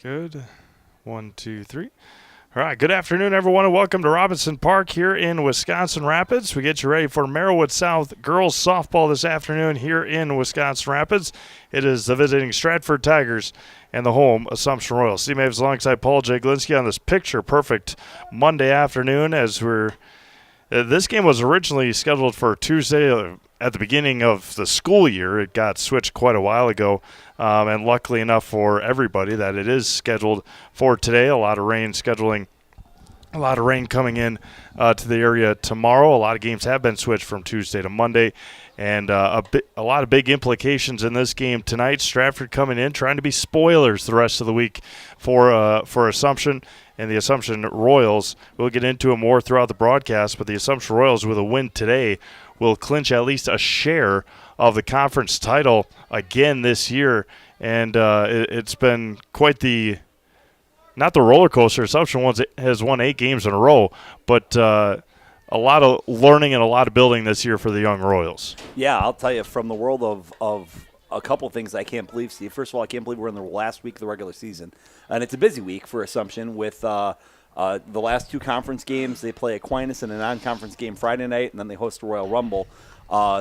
Good. 1, 2, 3. All right, good afternoon, everyone, and welcome to Robinson Park here in Wisconsin Rapids. We get you ready for Merrillwood South girls softball this afternoon here in Wisconsin Rapids. It is the visiting Stratford Tigers and the home Assumption Royals. Steve Maves alongside Paul Jaglinski on this picture-perfect Monday afternoon as we're this game was originally scheduled for Tuesday at the beginning of the school year. It got switched quite a while ago, and luckily enough for everybody that it is scheduled for today. A lot of rain coming in to the area tomorrow. A lot of games have been switched from Tuesday to Monday, and a lot of big implications in this game tonight. Stratford coming in trying to be spoilers the rest of the week for Assumption and the Assumption Royals. We'll get into it more throughout the broadcast, but the Assumption Royals with a win today will clinch at least a share of the conference title again this year, and it's been quite the not the roller coaster. Assumption has won 8 games in a row, but a lot of learning and a lot of building this year for the young Royals. Yeah, I'll tell you, from the world of a couple things I can't believe, Steve. First of all, I can't believe we're in the last week of the regular season, and it's a busy week for Assumption with the last 2 conference games. They play Aquinas in a non-conference game Friday night, and then they host the Royal Rumble.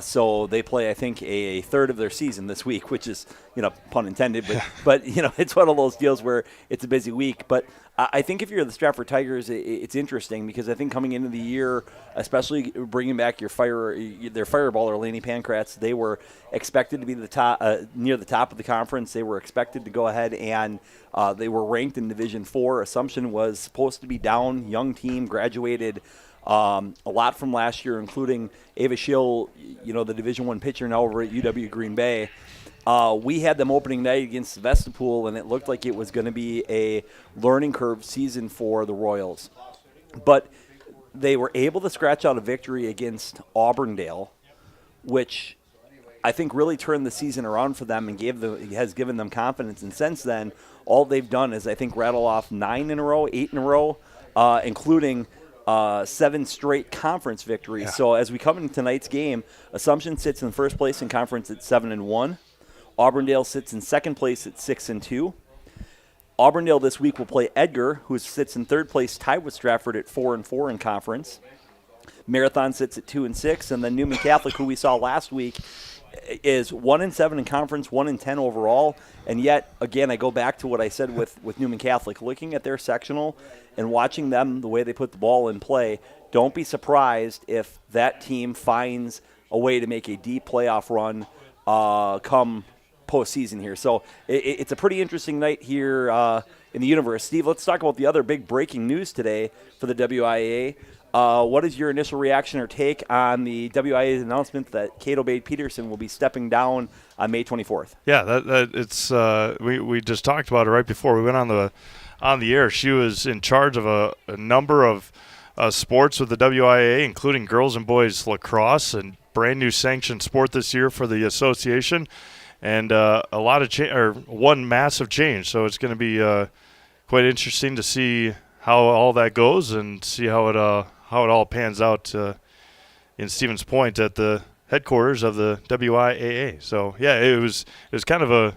So they play, I think, a third of their season this week, which is, pun intended. But it's one of those deals where it's a busy week. But I think if you're the Stratford Tigers, it's interesting because I think coming into the year, especially bringing back their fireballer, Laney Pancratz, they were expected to be the top, near the top of the conference. They were expected to go ahead and they were ranked in Division 4. Assumption was supposed to be down, young team, graduated a lot from last year, including Ava Schill, the Division I pitcher now over at UW Green Bay. We had them opening night against Vestapool, and it looked like it was going to be a learning curve season for the Royals. But they were able to scratch out a victory against Auburndale, which I think really turned the season around for them and has given them confidence. And since then, all they've done is, I think, rattle off 8 in a row, including 7 straight conference victories. Yeah. So as we come into tonight's game, Assumption sits in first place in conference at 7-1. Auburndale sits in second place at 6-2. Auburndale this week will play Edgar, who sits in third place, tied with Stratford at 4-4 in conference. Marathon sits at 2-6, and then Newman Catholic, who we saw last week, is 1-7 in conference, 1-10 overall. And yet, again, I go back to what I said with Newman Catholic. Looking at their sectional and watching them, the way they put the ball in play, don't be surprised if that team finds a way to make a deep playoff run come postseason here. So it's a pretty interesting night here in the universe. Steve, let's talk about the other big breaking news today for the WIAA. What is your initial reaction or take on the WIA's announcement that Kate Obade-Peterson will be stepping down on May 24th? Yeah, it's we just talked about it right before we went on the air. She was in charge of a number of sports with the WIAA, including girls and boys lacrosse, and brand new sanctioned sport this year for the association, and a lot of one massive change. So it's going to be quite interesting to see how all that goes and see how it all pans out in Stevens Point at the headquarters of the WIAA. So yeah, it was kind of a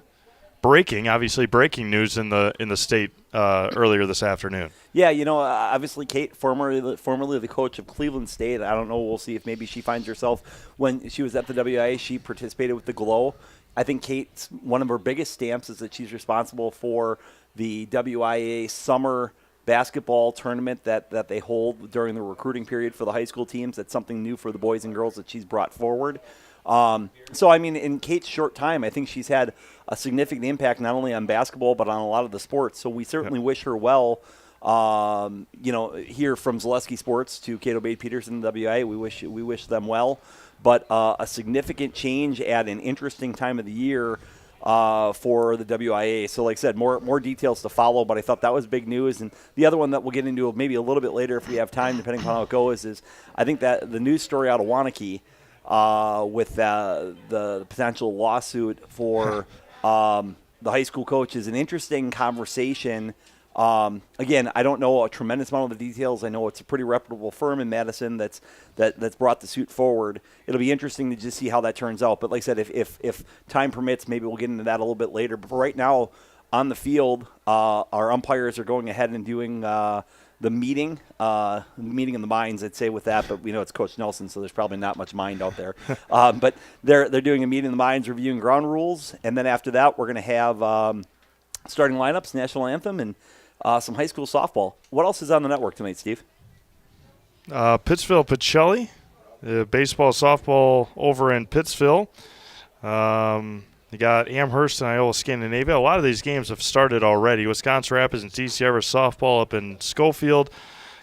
breaking news in the state earlier this afternoon. Yeah, obviously Kate, formerly the coach of Cleveland State. I don't know. We'll see if maybe she finds herself. When she was at the WIAA, she participated with the Glow. I think Kate's one of her biggest stamps is that she's responsible for the WIAA summer basketball tournament that they hold during the recruiting period for the high school teams. That's something new for the boys and girls that she's brought forward. So, I mean, in Kate's short time, I think she's had a significant impact not only on basketball but on a lot of the sports. So we certainly wish her well. Here from Zaleski Sports to Kate Obade-Peterson, WIA, we wish them well. But a significant change at an interesting time of the year for the WIA. So like I said, more details to follow, but I thought that was big news. And the other one that we'll get into maybe a little bit later if we have time, depending on how it goes, is I think that the news story out of Waunakee with the potential lawsuit for the high school coach is an interesting conversation. Again, I don't know a tremendous amount of the details. I know it's a pretty reputable firm in Madison that's brought the suit forward. It'll be interesting to just see how that turns out. But like I said, if time permits, maybe we'll get into that a little bit later. But for right now, on the field, our umpires are going ahead and doing the meeting of the minds, I'd say, with that. But we know it's Coach Nelson, so there's probably not much mind out there. But they're doing a meeting of the minds, reviewing ground rules, and then after that, we're going to have starting lineups, national anthem, and some high school softball. What else is on the network tonight, Steve? Pittsville Pacelli, baseball, softball over in Pittsville. You got Amherst and Iowa Scandinavia. A lot of these games have started already. Wisconsin Rapids and TC Everest softball up in Schofield.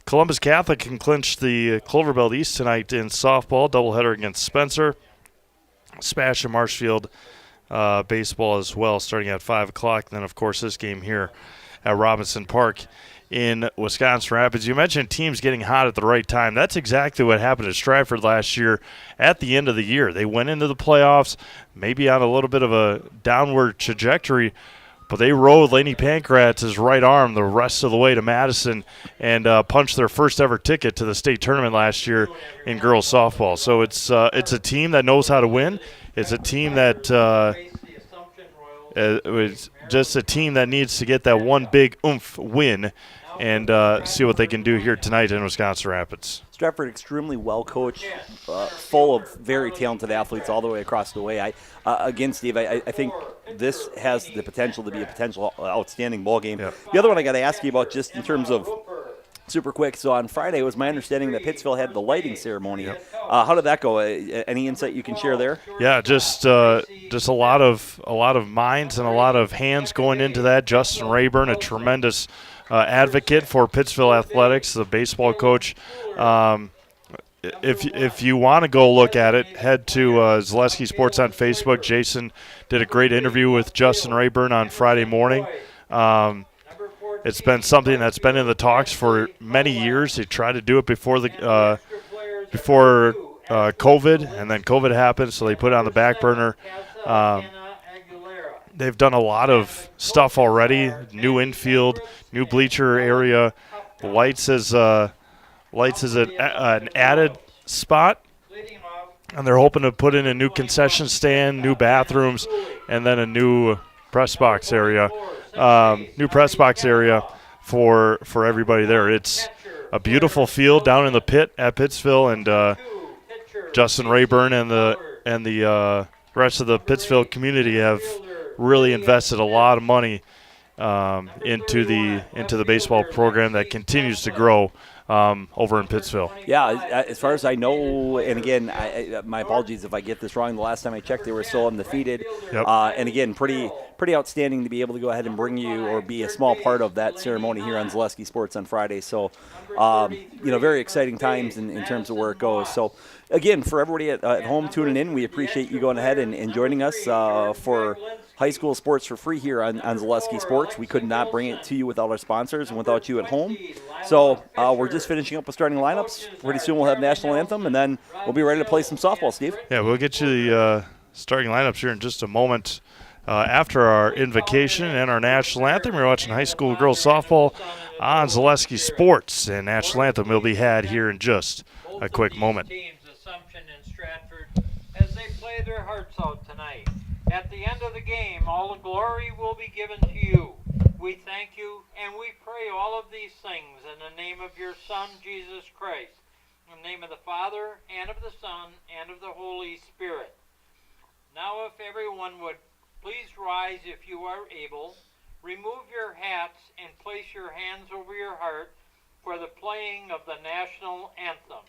Columbus Catholic can clinch the Clover Belt East tonight in softball, doubleheader against Spencer. Spash and Marshfield baseball as well, starting at 5 o'clock. Then, of course, this game here at Robinson Park in Wisconsin Rapids. You mentioned teams getting hot at the right time. That's exactly what happened at Stratford last year at the end of the year. They went into the playoffs, maybe on a little bit of a downward trajectory, but they rode Laney Pankratz' right arm the rest of the way to Madison and punched their first ever ticket to the state tournament last year in girls softball. So it's a team that knows how to win. It's a team that it's just a team that needs to get that one big oomph win and see what they can do here tonight in Wisconsin Rapids. Stratford, extremely well coached, full of very talented athletes all the way across the way. Again, Steve, I think this has the potential to be a potential outstanding ball game. Yep. The other one I got to ask you about, just in terms of super quick. So on Friday, it was my understanding that Pittsville had the lighting ceremony. Yep. How did that go? Any insight you can share there? Yeah, just a lot of minds and a lot of hands going into that. Justin Rayburn, a tremendous advocate for Pittsville athletics, the baseball coach. If you want to go look at it, head to Zaleski Sports on Facebook. Jason did a great interview with Justin Rayburn on Friday morning. It's been something that's been in the talks for many years. They tried to do it before COVID, and then COVID happened, so they put it on the back burner. They've done a lot of stuff already. New infield, new bleacher area. Lights is an added spot, and they're hoping to put in a new concession stand, new bathrooms, and then a new press box area. For everybody there. It's a beautiful field down in the pit at Pittsville, and Justin Rayburn and the rest of the Pittsville community have really invested a lot of money into the baseball program that continues to grow over in Pittsville. Yeah, as far as I know, and again, my apologies if I get this wrong. The last time I checked, they were still undefeated. Yep. And again, pretty outstanding to be able to go ahead and bring you or be a small part of that ceremony here on Zaleski Sports on Friday. So, very exciting times in terms of where it goes. So, again, for everybody at home tuning in, we appreciate you going ahead and joining us for high school sports for free here on Zaleski Sports. We could not bring it to you without our sponsors and without you at home. So we're just finishing up with starting lineups. Pretty soon we'll have national anthem, and then we'll be ready to play some softball, Steve. Yeah, we'll get you the starting lineups here in just a moment. After our invocation and our national anthem, we're watching high school girls softball on Zaleski Sports, and national anthem will be had here in just a quick moment. Assumption in Stratford as they play their hearts out tonight. At the end of the game, all the glory will be given to you. We thank you, and we pray all of these things in the name of your Son, Jesus Christ, in the name of the Father, and of the Son, and of the Holy Spirit. Now, if everyone would please rise if you are able, remove your hats, and place your hands over your heart for the playing of the national anthem.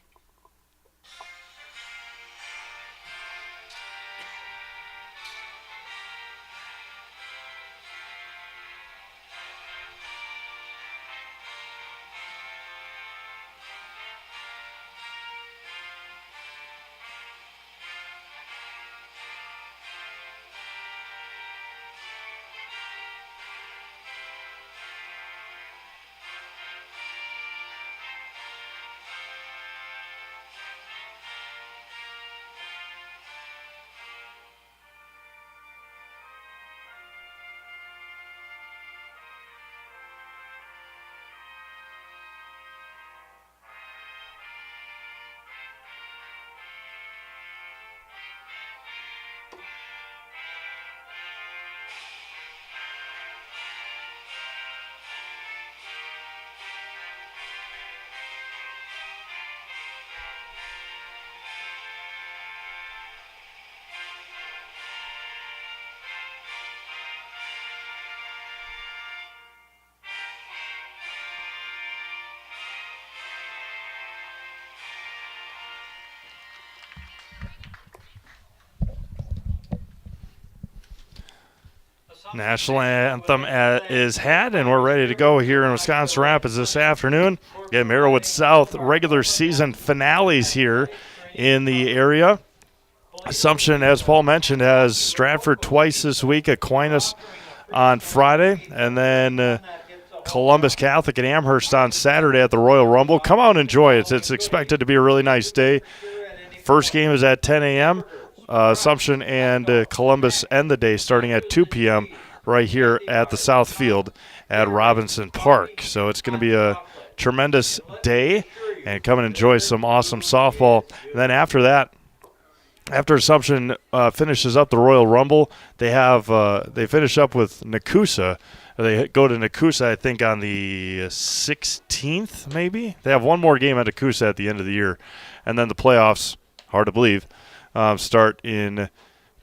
National anthem is had, and we're ready to go here in Wisconsin Rapids this afternoon. Again, Merriwood South regular season finales here in the area. Assumption, as Paul mentioned, has Stratford twice this week, Aquinas on Friday, and then Columbus Catholic and Amherst on Saturday at the Royal Rumble. Come out and enjoy it. It's expected to be a really nice day. First game is at 10 a.m. Assumption and Columbus end the day starting at 2 p.m. right here at the South Field at Robinson Park. So it's going to be a tremendous day, and come and enjoy some awesome softball. And then after that, after Assumption finishes up the Royal Rumble, they finish up with Nakusa. They go to Nakusa, I think, on the 16th, maybe. They have one more game at Nakusa at the end of the year, and then the playoffs, hard to believe, start in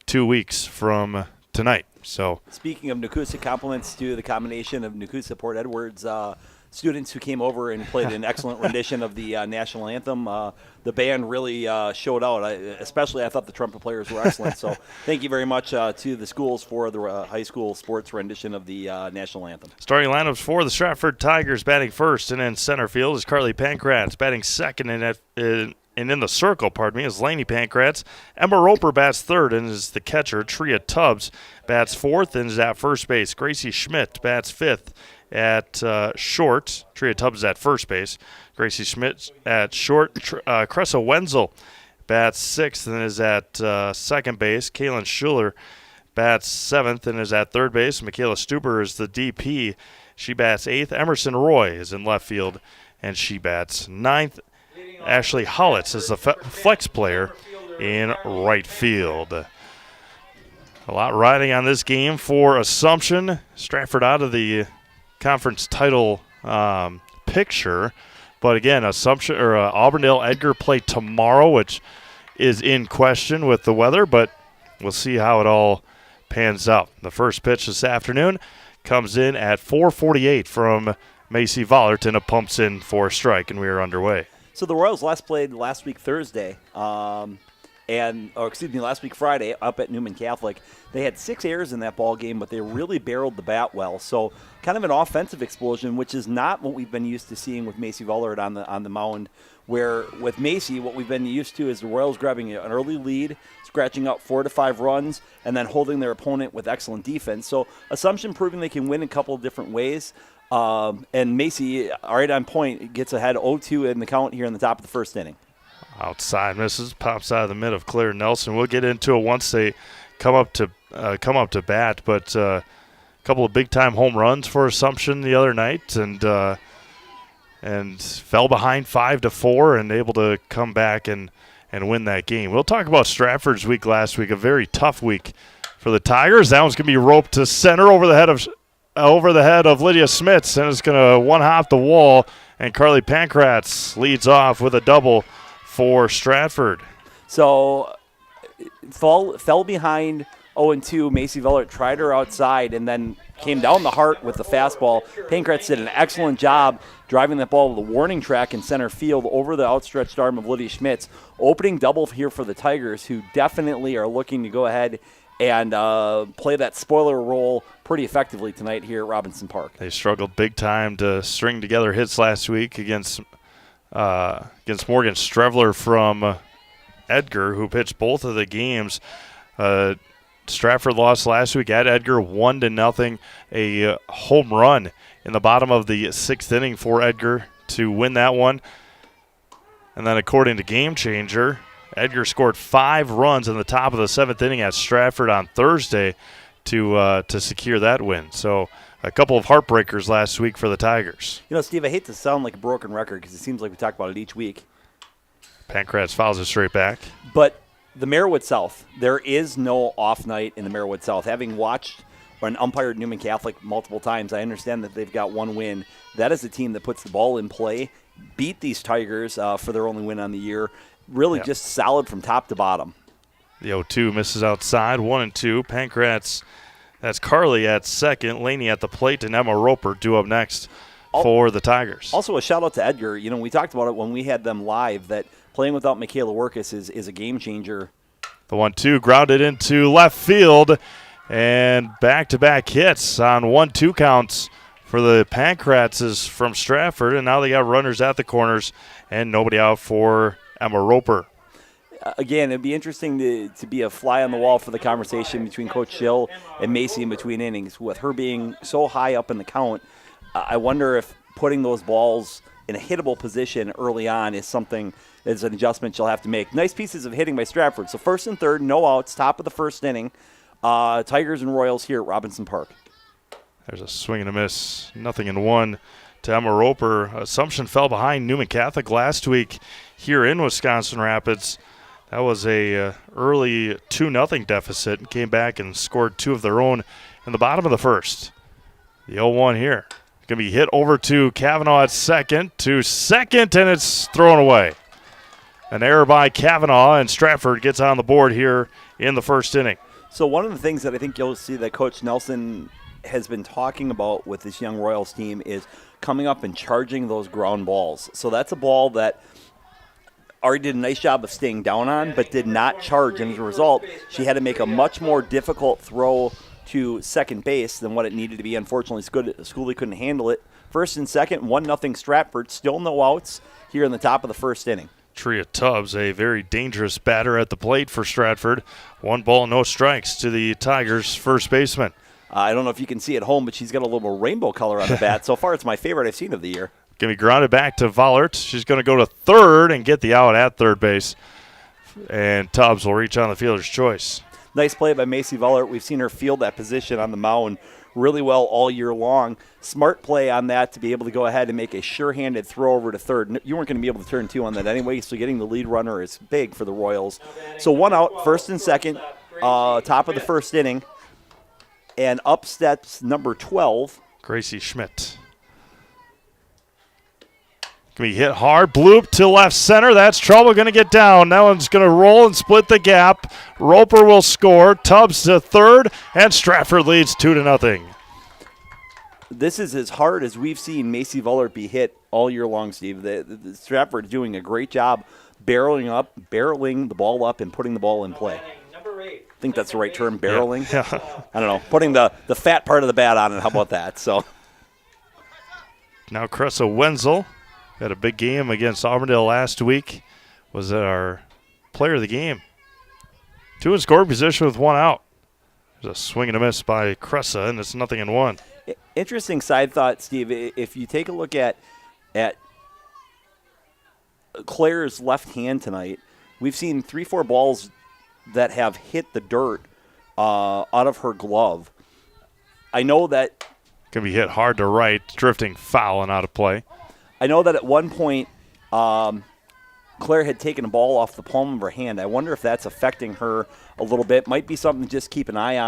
2 weeks from tonight. So, speaking of Nakusa, compliments to the combination of Nakusa Port Edwards students who came over and played an excellent rendition of the national anthem. The band really showed out. Especially, I thought the trumpet players were excellent. So, thank you very much to the schools for the high school sports rendition of the national anthem. Starting lineups for the Stratford Tigers: batting first and in center field is Carly Pankratz. Batting second and in the circle, is Laney Pankratz. Emma Roper bats third and is the catcher. Tria Tubbs bats fourth and is at first base. Gracie Schmidt bats fifth at short. Tria Tubbs is at first base. Gracie Schmidt at short. Cressa Wenzel bats sixth and is at second base. Kaylin Schuler bats seventh and is at third base. Michaela Stuber is the DP. She bats eighth. Emerson Roy is in left field, and she bats ninth. Ashley Hollitz is the flex player in right field. A lot riding on this game for Assumption. Stratford out of the conference title picture. But again, Assumption or Auburndale Edgar play tomorrow, which is in question with the weather, but we'll see how it all pans out. The first pitch this afternoon comes in at 4:48 from Macy Vollert, and it pumps in for a strike, and we are underway. So the Royals last played last week Thursday, last week Friday up at Newman Catholic. They had 6 errors in that ball game, but they really barreled the bat well. So kind of an offensive explosion, which is not what we've been used to seeing with Macy Vollard on the mound. Where with Macy, what we've been used to is the Royals grabbing an early lead, scratching up 4 to 5 runs, and then holding their opponent with excellent defense. So Assumption proving they can win a couple of different ways. And Macy, right on point, gets ahead 0-2 in the count here in the top of the first inning. Outside misses, pops out of the mid of Claire Nelson. We'll get into it once they come up to bat. But a couple of big time home runs for Assumption the other night, and fell behind 5-4 and able to come back and win that game. We'll talk about Stratford's week last week, a very tough week for the Tigers. That one's gonna be roped to center over the head of Lydia Smits, and it's going to one-hop the wall, and Carly Pankratz leads off with a double for Stratford. So fell behind 0-2. Macy Vollert tried her outside and then came down the heart with the fastball. Pankratz did an excellent job driving that ball to the warning track in center field over the outstretched arm of Lydia Schmitz. Opening double here for the Tigers, who definitely are looking to go ahead and play that spoiler role pretty effectively tonight here at Robinson Park. They struggled big time to string together hits last week against Morgan Strevler from Edgar, who pitched both of the games. Stratford lost last week at Edgar 1-0. A home run in the bottom of the 6th inning for Edgar to win that one. And then according to Game Changer, Edgar scored 5 runs in the top of the 7th inning at Stratford on Thursday to secure that win. So a couple of heartbreakers last week for the Tigers. You know, Steve, I hate to sound like a broken record because it seems like we talk about it each week. Pankratz fouls it straight back. But the Merriwood South, there is no off night in the Merriwood South. Having watched and umpired Newman Catholic multiple times, I understand that they've got one win. That is a team that puts the ball in play, beat these Tigers for their only win on the year. Really just solid from top to bottom. The 0-2 misses outside, 1-2. Pankratz, that's Carly at second, Laney at the plate, and Emma Roper due up next for the Tigers. Also a shout-out to Edgar. You know, we talked about it when we had them live, that playing without Michaela Workus is a game changer. The 1-2 grounded into left field, And back-to-back hits on 1-2 counts for the Pancratses from Stratford. And now they got runners at the corners and nobody out for Emma Roper. Again, it'd be interesting to be a fly on the wall for the conversation between Coach Schill and Macy in between innings. With her being so high up in the count, I wonder if putting those balls in a hittable position early on is an adjustment she'll have to make. Nice pieces of hitting by Stratford. So first and third, no outs, top of the first inning. Tigers and Royals here at Robinson Park. There's a swing and a miss. 0-1 to Emma Roper. Assumption fell behind Newman Catholic last week here in Wisconsin Rapids. That was a early 2-0 deficit and came back and scored 2 of their own in the bottom of the first. The 0-1 here. Going to be hit over to Kavanaugh at second, and it's thrown away. An error by Kavanaugh, and Stratford gets on the board here in the first inning. So one of the things that I think you'll see that Coach Nelson has been talking about with this young Royals team is coming up and charging those ground balls. So that's a ball that already did a nice job of staying down on, but did not charge. And as a result, she had to make a much more difficult throw to second base than what it needed to be. Unfortunately, Schooley couldn't handle it. First and second, 1-0 Stratford. Still no outs here in the top of the first inning. Tria Tubbs, a very dangerous batter at the plate for Stratford. 1 ball, no strikes to the Tigers' first baseman. I don't know if you can see at home, but she's got a little rainbow color on the bat. So far, it's my favorite I've seen of the year. Going to be grounded back to Vollert. She's going to go to third and get the out at third base. And Tubbs will reach on the fielder's choice. Nice play by Macy Vollert. We've seen her field that position on the mound really well all year long. Smart play on that to be able to go ahead and make a sure-handed throw over to third. You weren't going to be able to turn 2 on that anyway, so getting the lead runner is big for the Royals. So 1 out, first and second, top of the first inning. And up steps number 12. Gracie Schmidt. Going to be hit hard. Bloop to left center. That's trouble. Going to get down. That one's going to roll and split the gap. Roper will score. Tubbs to third. And Stratford leads 2-0. This is as hard as we've seen Macy Vollert be hit all year long, Steve. The Stratford doing a great job barreling the ball up and putting the ball in play. I think that's the right term, barreling. Yeah. I don't know. Putting the fat part of the bat on it. How about that? So now Cressa Wenzel had a big game against Auburndale last week. Was our player of the game. 2 in scoring position with 1 out. There's a swing and a miss by Cressa, and it's 0-1. Interesting side thought, Steve. If you take a look at Claire's left hand tonight, we've seen 3-4 balls that have hit the dirt out of her glove. I know that Can be hit hard to right, drifting foul and out of play. I know that at one point Claire had taken a ball off the palm of her hand. I wonder if that's affecting her a little bit. Might be something to just keep an eye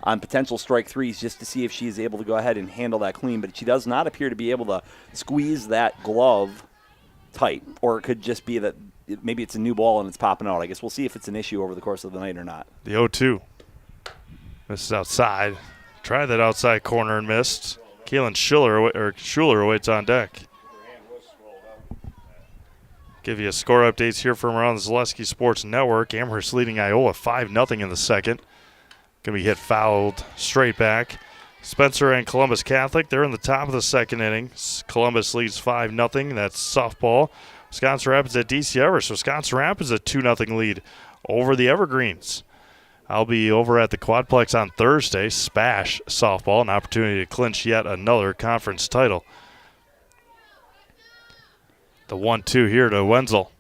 on potential strike threes just to see if she's able to go ahead and handle that clean. But she does not appear to be able to squeeze that glove tight. Or it could just be that maybe it's a new ball and it's popping out. I guess we'll see if it's an issue over the course of the night or not. The 0-2. Misses outside. Tried that outside corner and missed. Keelan Schuler awaits on deck. Give you a score updates here from around the Zaleski Sports Network. Amherst leading Iowa 5-0 in the second. Going to be hit fouled straight back. Spencer and Columbus Catholic, they're in the top of the second inning. Columbus leads 5-0. That's softball. Wisconsin Rapids at DC Everest. Wisconsin Rapids a 2-0 lead over the Evergreens. I'll be over at the Quadplex on Thursday. Spash softball, an opportunity to clinch yet another conference title. The 1-2 here to Wenzel.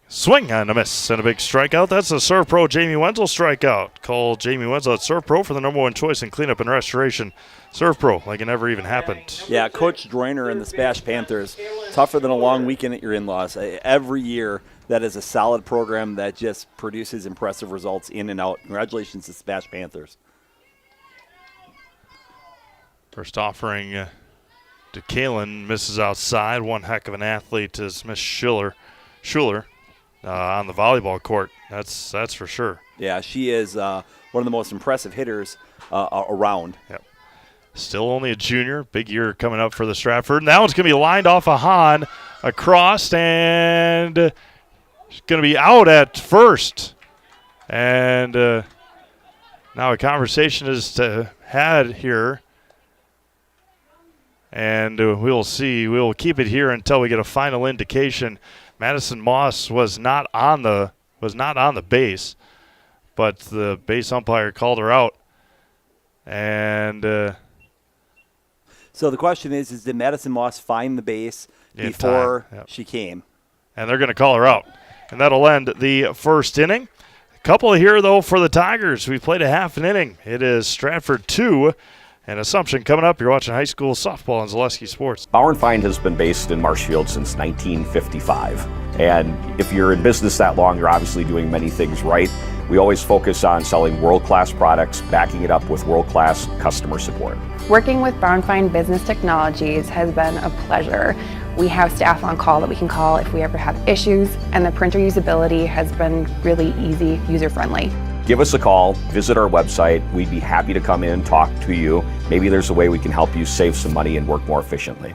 Swing and a miss and a big strikeout. That's the Serve Pro Jamie Wenzel strikeout. Call Jamie Wenzel at Serve Pro for the #1 choice in cleanup and restoration. Serve Pro, like it never even happened. Yeah, Coach Droyner and the Spash Panthers, tougher than a long weekend at your in-laws. Every year, that is a solid program that just produces impressive results in and out. Congratulations to Spash Panthers. First offering to Kalen misses outside. One heck of an athlete is Miss Schuler on the volleyball court. That's for sure. Yeah, she is one of the most impressive hitters around. Yep. Still only a junior. Big year coming up for the Stratford. And that one's going to be lined off a Hahn across, and she's going to be out at first. And Now a conversation is had here, and we'll see. We'll keep it here until we get a final indication. Madison Moss was not on the base, but the base umpire called her out. And so the question is did Madison Moss find the base before she came? And they're going to call her out. And that'll end the first inning. A couple here, though, for the Tigers. We played a half an inning. It is Stratford 2 and Assumption coming up. You're watching high school softball on Zaleski Sports. Bauer & Feind has been based in Marshfield since 1955. And if you're in business that long, you're obviously doing many things right. We always focus on selling world-class products, backing it up with world-class customer support. Working with Bauer & Feind Business Technologies has been a pleasure. We have staff on call that we can call if we ever have issues, and the printer usability has been really easy, user-friendly. Give us a call, visit our website. We'd be happy to come in, talk to you. Maybe there's a way we can help you save some money and work more efficiently.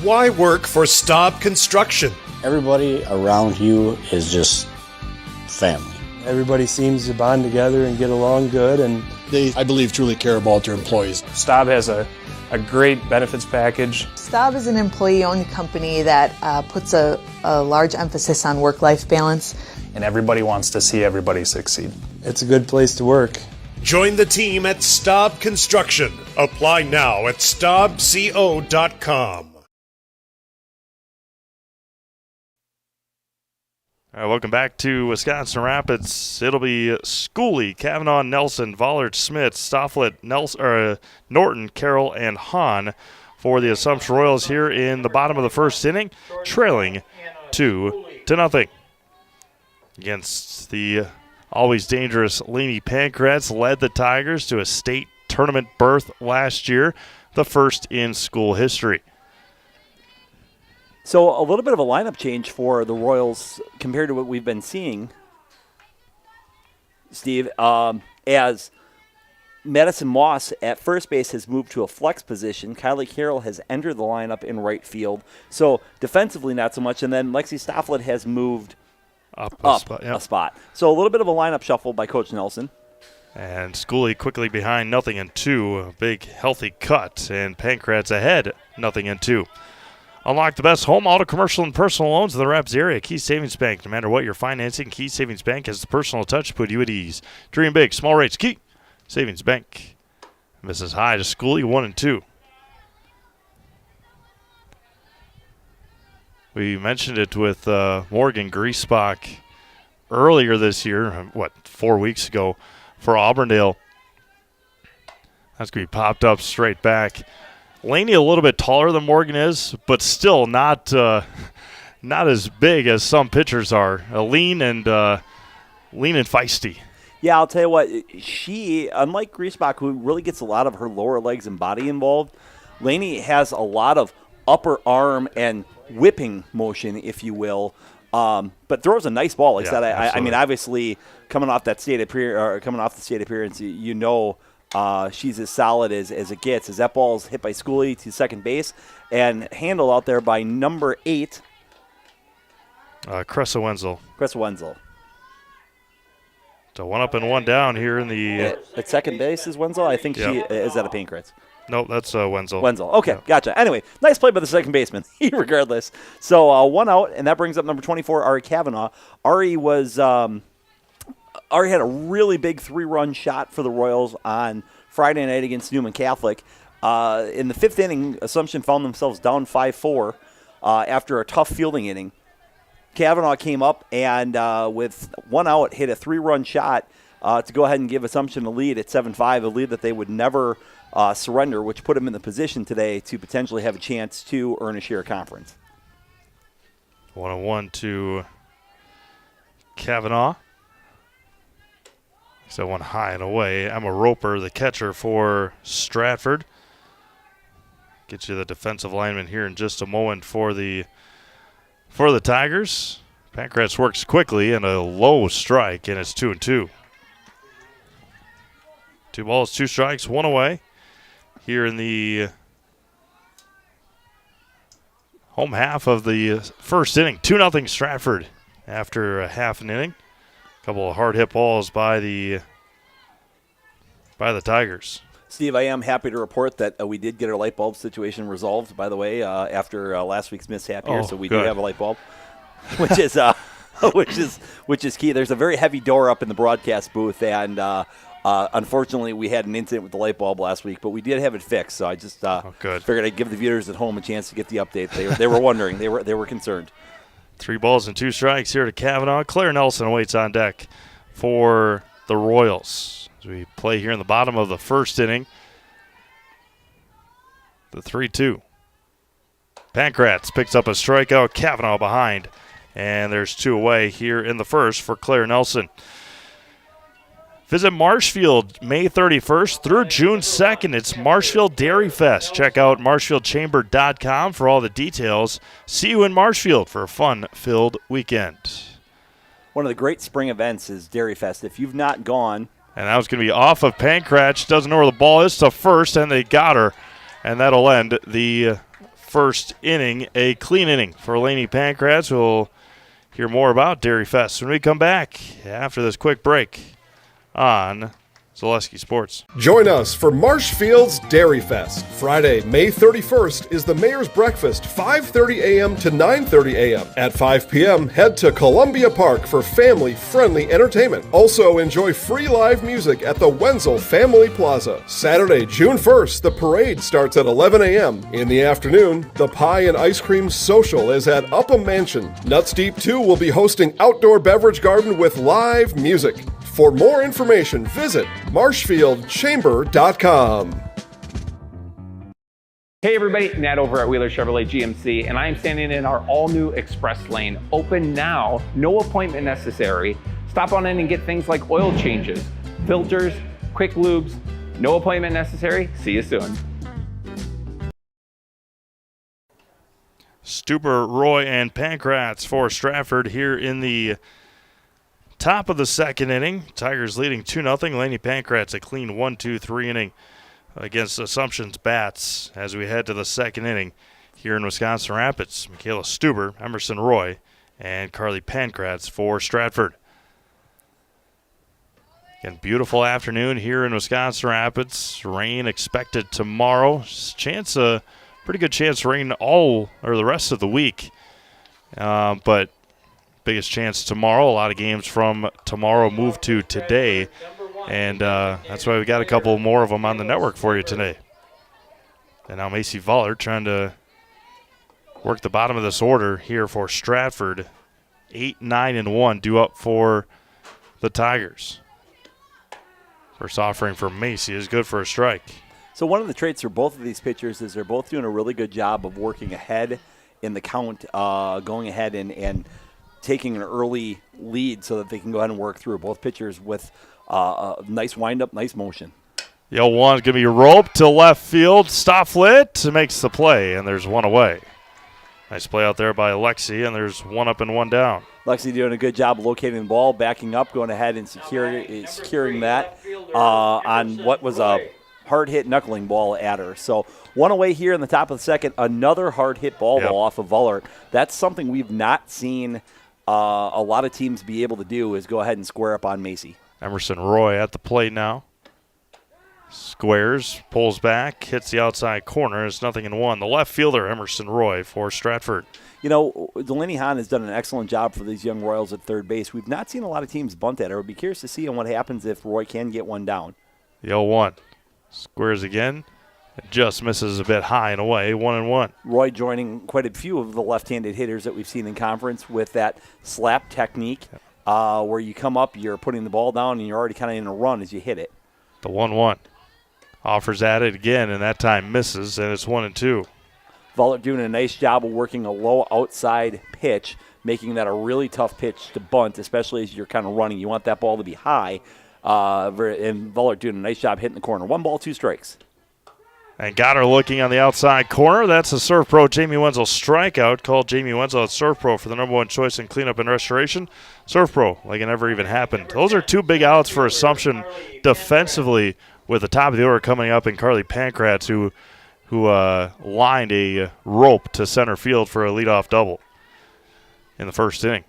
Why work for Staub Construction? Everybody around you is just family. Everybody seems to bond together and get along good, and They, I believe, truly care about their employees. Staub has a great benefits package. Staub is an employee-owned company that puts a large emphasis on work-life balance. And everybody wants to see everybody succeed. It's a good place to work. Join the team at Staub Construction. Apply now at staubco.com. All right, welcome back to Wisconsin Rapids. It'll be Schooley, Kavanaugh, Nelson, Vollard, Smith, Stofflet, Norton, Carroll, and Hahn for the Assumption Royals here in the bottom of the first inning, trailing 2-0 against the always dangerous Laney Pancrats. Led the Tigers to a state tournament berth last year, the first in school history. So a little bit of a lineup change for the Royals compared to what we've been seeing, Steve, as Madison Moss at first base has moved to a flex position. Kylie Carroll has entered the lineup in right field. So defensively, not so much. And then Lexi Stofflet has moved up a spot. So a little bit of a lineup shuffle by Coach Nelson. And Schooley quickly behind 0-2. A big, healthy cut. And Pancrats ahead 0-2. Unlock the best home, auto, commercial, and personal loans in the Rapids area. Key Savings Bank. No matter what you're financing, Key Savings Bank has the personal touch to put you at ease. Dream big, small rates. Key Savings Bank. Misses high to Schooley, 1-2. We mentioned it with Morgan Griesbach earlier this year, 4 weeks ago, for Auburndale. That's going to be popped up straight back. Laney a little bit taller than Morgan is, but still not as big as some pitchers are. Lean and feisty. Yeah, I'll tell you what. She, unlike Griesbach, who really gets a lot of her lower legs and body involved, Laney has a lot of upper arm and whipping motion, if you will, but throws a nice ball. Like I mean, obviously, coming off the state appearance, you know. She's as solid as it gets. As that ball is hit by Schooley to second base and handled out there by number 8. Cressa Wenzel. So one up and one down here in the... At second base is Wenzel? I think she is at a Pancrats. Nope, that's Wenzel. Okay, Gotcha. Anyway, nice play by the second baseman, regardless. So one out, and that brings up number 24, Ari Kavanaugh. Ari had a really big 3-run shot for the Royals on Friday night against Newman Catholic. In the 5th inning, Assumption found themselves down 5-4 after a tough fielding inning. Kavanaugh came up and with one out hit a 3-run shot to go ahead and give Assumption a lead at 7-5, a lead that they would never surrender, which put them in the position today to potentially have a chance to earn a share conference. 1-1 to Kavanaugh. So one high and away. Emma Roper, the catcher for Stratford. Get you the defensive lineman here in just a moment for the Tigers. Pancrats works quickly and a low strike, and it's 2-2. 2 balls, 2 strikes, 1 away. Here in the home half of the first inning. 2-0 Stratford after a half an inning. Couple of hard hit balls by the by the Tigers. Steve, I am happy to report that we did get our light bulb situation resolved, by the way, after last week's mishap here. So we do have a light bulb, which is which is key. There's a very heavy door up in the broadcast booth, and unfortunately we had an incident with the light bulb last week, but we did have it fixed. So I just figured I'd give the viewers at home a chance to get the update. They were wondering. They were concerned. 3 balls and 2 strikes here to Kavanaugh. Claire Nelson waits on deck for the Royals. As we play here in the bottom of the first inning. The 3-2. Pankratz picks up a strikeout. Kavanaugh behind. And there's 2 away here in the first for Claire Nelson. Visit Marshfield May 31st through June 2nd. It's Marshfield Dairy Fest. Check out marshfieldchamber.com for all the details. See you in Marshfield for a fun-filled weekend. One of the great spring events is Dairy Fest. If you've not gone. And that was going to be off of Pankratz. Doesn't know where the ball is to first, and they got her. And that'll end the first inning, a clean inning for Lainey Pankratz. We'll hear more about Dairy Fest when we come back after this quick break on Zaleski Sports. Join us for Marshfield's Dairy Fest. Friday, May 31st is the Mayor's Breakfast, 5:30 a.m. to 9:30 a.m. At 5 p.m., head to Columbia Park for family-friendly entertainment. Also, enjoy free live music at the Wenzel Family Plaza. Saturday, June 1st, the parade starts at 11 a.m. In the afternoon, the Pie and Ice Cream Social is at Upham Mansion. Nuts Deep 2 will be hosting outdoor beverage garden with live music. For more information, visit marshfieldchamber.com. Hey everybody, Nat over at Wheeler Chevrolet GMC, and I am standing in our all-new Express Lane. Open now, no appointment necessary. Stop on in and get things like oil changes, filters, quick lubes. No appointment necessary. See you soon. Stuber, Roy, and Pankratz for Stratford here in the top of the second inning. Tigers leading 2-0. Lainey Pankratz a clean 1-2-3 inning against Assumption's bats as we head to the second inning here in Wisconsin Rapids. Michaela Stuber, Emerson Roy, and Carly Pankratz for Stratford. Again, beautiful afternoon here in Wisconsin Rapids. Rain expected tomorrow. Pretty good chance rain all or the rest of the week. But biggest chance tomorrow. A lot of games from tomorrow move to today. And that's why we got a couple more of them on the network for you today. And now Macy Voller trying to work the bottom of this order here for Stratford. 8-9-1 due up for the Tigers. First offering for Macy is good for a strike. So one of the traits for both of these pitchers is they're both doing a really good job of working ahead in the count, going ahead and taking an early lead so that they can go ahead and work through. Both pitchers with a nice windup, nice motion. The 0-1 is going to be roped to left field. Stofflet makes the play, and there's one away. Nice play out there by Lexi, and there's one up and one down. Lexi doing a good job locating the ball, backing up, going ahead and securing that on what was a hard-hit knuckling ball at her. So one away here in the top of the second, another hard-hit ball off of Vollert. That's something we've not seen a lot of teams be able to do, is go ahead and square up on Macy. Emerson Roy at the plate now. Squares, pulls back, hits the outside corner. It's 0-1. The left fielder, Emerson Roy, for Stratford. You know, Delaney Hahn has done an excellent job for these young Royals at third base. We've not seen a lot of teams bunt at her. I'd be curious to see what happens if Roy can get one down. The 0-1. Squares again. It just misses a bit high and away. 1-1. Roy joining quite a few of the left-handed hitters that we've seen in conference with that slap technique where you come up, you're putting the ball down, and you're already kind of in a run as you hit it. The 1-1. Offers at it again, and that time misses, and it's 1-2. Vollert doing a nice job of working a low outside pitch, making that a really tough pitch to bunt, especially as you're kind of running. You want that ball to be high, and Vollert doing a nice job hitting the corner. 1 ball, 2 strikes. And got her looking on the outside corner. That's a Surf Pro Jamie Wenzel strikeout. Called Jamie Wenzel at Surf Pro for the #1 choice in cleanup and restoration. Surf Pro, like it never even happened. Those are 2 big outs for Assumption defensively, with the top of the order coming up in Carly Pankratz, who lined a rope to center field for a leadoff double in the first inning.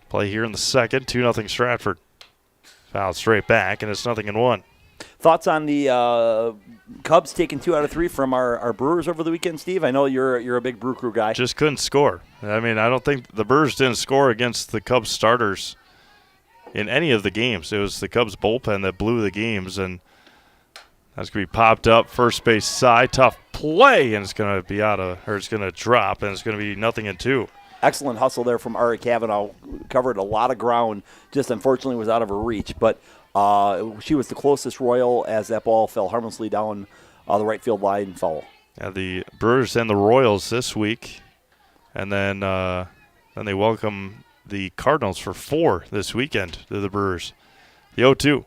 Play here in the second, 2-0 Stratford. Fouled straight back, and it's 0-1. Thoughts on the Cubs taking 2 out of 3 from our Brewers over the weekend, Steve? I know you're a big Brew Crew guy. Just couldn't score. I mean, I don't think the Brewers didn't score against the Cubs starters in any of the games. It was the Cubs bullpen that blew the games, and that's going to be popped up first base side, tough play, and it's going to be it's going to drop, and it's going to be 0-2. Excellent hustle there from Ari Cavanaugh. Covered a lot of ground, just unfortunately was out of her reach, but she was the closest Royal as that ball fell harmlessly down the right field line foul. Yeah, the Brewers and the Royals this week, and then they welcome the Cardinals for 4 this weekend to the Brewers. The 0-2.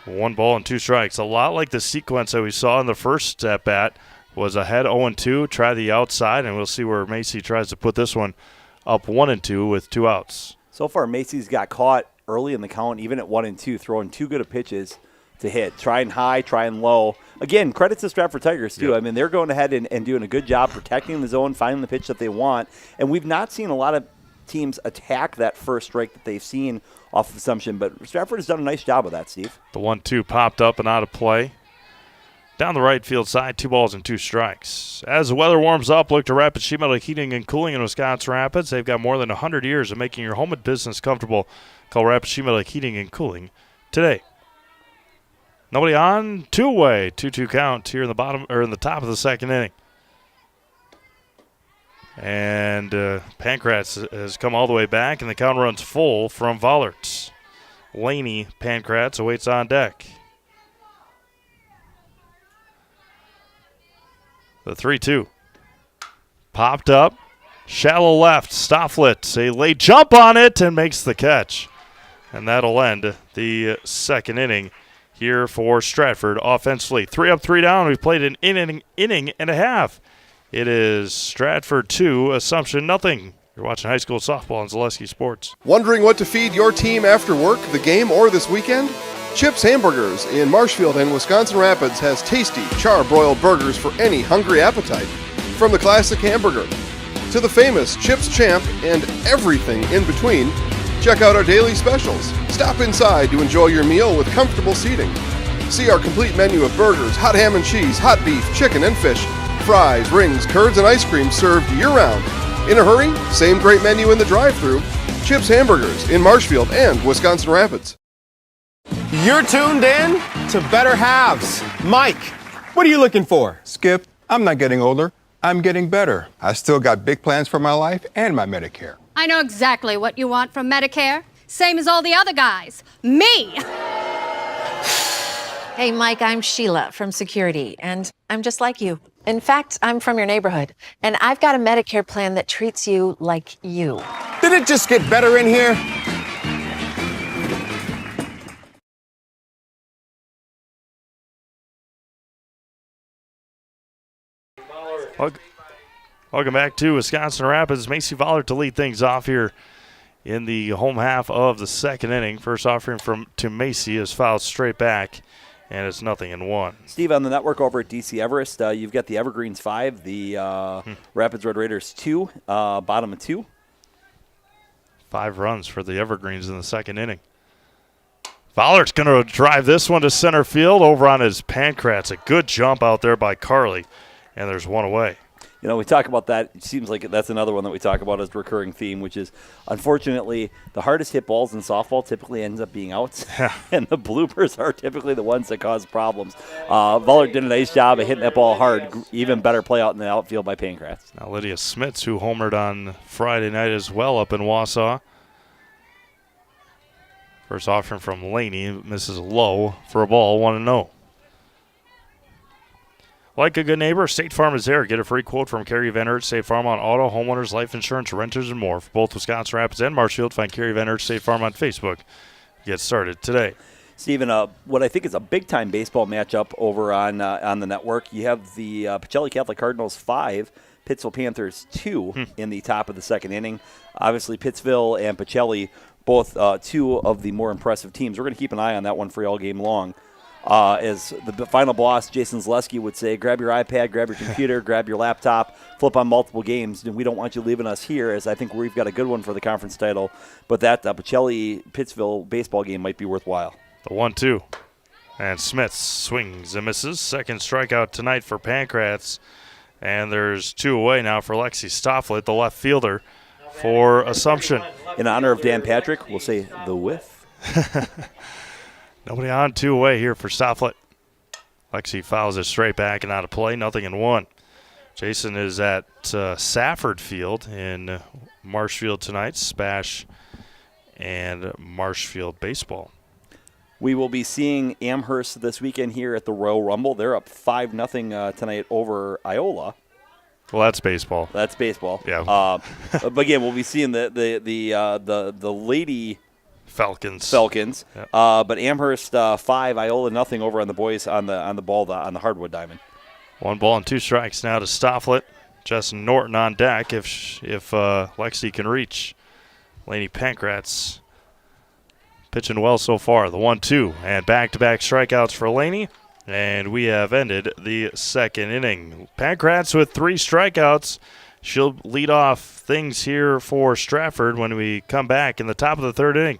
1 ball and 2 strikes. A lot like the sequence that we saw in the first at-bat. Was ahead 0-2, try the outside, and we'll see where Macy tries to put this one up 1-2 with 2 outs. So far, Macy's got caught early in the count, even at 1-2, throwing too good of pitches to hit. Trying high, trying low. Again, credit to Stratford Tigers, too. Yep. I mean, they're going ahead and doing a good job protecting the zone, finding the pitch that they want. And we've not seen a lot of teams attack that first strike that they've seen off of Assumption, but Stratford has done a nice job of that, Steve. The 1-2 popped up and out of play. Down the right field side, 2 balls and 2 strikes. As the weather warms up, look to Rapid Sheet Metal Heating and Cooling in Wisconsin Rapids. They've got more than 100 years of making your home and business comfortable. Call Rapid Sheet Metal Heating and Cooling today. Nobody on, 2-away, 2-2 count here in the top of the second inning. And Pankratz has come all the way back, and the count runs full from Vollerts. Laney Pankratz awaits on deck. The 3-2. Popped up. Shallow left. Stofflet. A late jump on it and makes the catch. And that'll end the second inning here for Stratford offensively. 3 up, 3 down. We've played an inning and a half. It is Stratford 2, Assumption nothing. You're watching high school softball on Zaleski Sports. Wondering what to feed your team after work, the game, or this weekend? Chips Hamburgers in Marshfield and Wisconsin Rapids has tasty, char-broiled burgers for any hungry appetite. From the classic hamburger to the famous Chips Champ and everything in between, check out our daily specials. Stop inside to enjoy your meal with comfortable seating. See our complete menu of burgers, hot ham and cheese, hot beef, chicken and fish, fries, rings, curds, and ice cream served year-round. In a hurry? Same great menu in the drive-thru. Chips Hamburgers in Marshfield and Wisconsin Rapids. You're tuned in to Better Halves. Mike, what are you looking for? Skip, I'm not getting older. I'm getting better. I still got big plans for my life and my Medicare. I know exactly what you want from Medicare. Same as all the other guys. Me! Hey, Mike, I'm Sheila from Security, and I'm just like you. In fact, I'm from your neighborhood, and I've got a Medicare plan that treats you like you. Did it just get better in here? Welcome back to Wisconsin Rapids. Macy Vollert to lead things off here in the home half of the second inning. First offering to Macy is fouled straight back, and it's 0-1. Steve, on the network over at DC Everest, you've got the Evergreens 5, the Rapids Red Raiders 2, bottom of 2. 5 runs for the Evergreens in the second inning. Vollert's going to drive this one to center field over on his Pankratz. A good jump out there by Carly. And there's 1 away. You know, we talk about that. It seems like that's another one that we talk about as a recurring theme, which is, unfortunately, the hardest hit balls in softball typically ends up being outs, and the bloopers are typically the ones that cause problems. Vollert did a nice job of hitting that ball hard. Even better play out in the outfield by Pankratz. Now Lydia Smits, who homered on Friday night as well up in Wausau. First offering from Laney, misses low for a ball, 1-0. Like a good neighbor, State Farm is there. Get a free quote from Kerry Van Hertz State Farm on auto, homeowners, life insurance, renters, and more. For both Wisconsin Rapids and Marshfield, find Kerry Van Hertz State Farm on Facebook. Get started today. Stephen, what I think is a big-time baseball matchup over on the network, you have the Pacelli Catholic Cardinals 5, Pittsville Panthers 2 in the top of the second inning. Obviously, Pittsville and Pacelli, both 2 of the more impressive teams. We're going to keep an eye on that one for you all game long. As the final boss, Jason Zaleski, would say, grab your iPad, grab your computer, grab your laptop, flip on multiple games. We don't want you leaving us here, as I think we've got a good one for the conference title. But that Pacelli-Pittsville baseball game might be worthwhile. The 1-2. And Smith swings and misses. Second strikeout tonight for Pancrats. And there's 2 away now for Lexi Stofflet, the left fielder for Assumption. In honor of Dan Patrick, we'll say the whiff. Nobody on, 2 away here for Stofflet. Lexi fouls it straight back and out of play, 0-1. Jason is at Safford Field in Marshfield tonight, Spash and Marshfield baseball. We will be seeing Amherst this weekend here at the Royal Rumble. They're up 5-0 tonight over Iola. Well, that's baseball. That's baseball. Yeah. But again, we'll be seeing the lady Falcons. Yep. But Amherst 5, Iola 0 over on the boys on the ball on the hardwood diamond. 1 ball and 2 strikes now to Stofflet. Justin Norton on deck if Lexi can reach. Laney Pancrats pitching well so far. The 1-2 and back-to-back strikeouts for Laney. And we have ended the second inning. Pancrats with 3 strikeouts. She'll lead off things here for Stratford when we come back in the top of the third inning.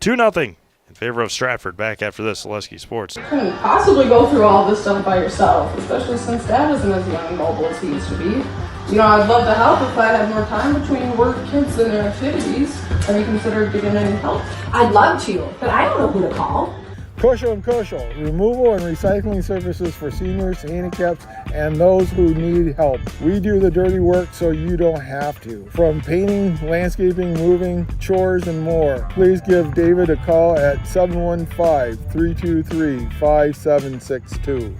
2-0 in favor of Stratford. Back after this, Oleski Sports. You couldn't possibly go through all this stuff by yourself, especially since Dad isn't as young and mobile as he used to be. You know, I'd love to help if I had more time between work, kids, and their activities. Have you considered getting any help? I'd love to, but I don't know who to call. Kosho & Kosho, removal and recycling services for seniors, handicaps, and those who need help. We do the dirty work so you don't have to. From painting, landscaping, moving, chores, and more. Please give David a call at 715-323-5762.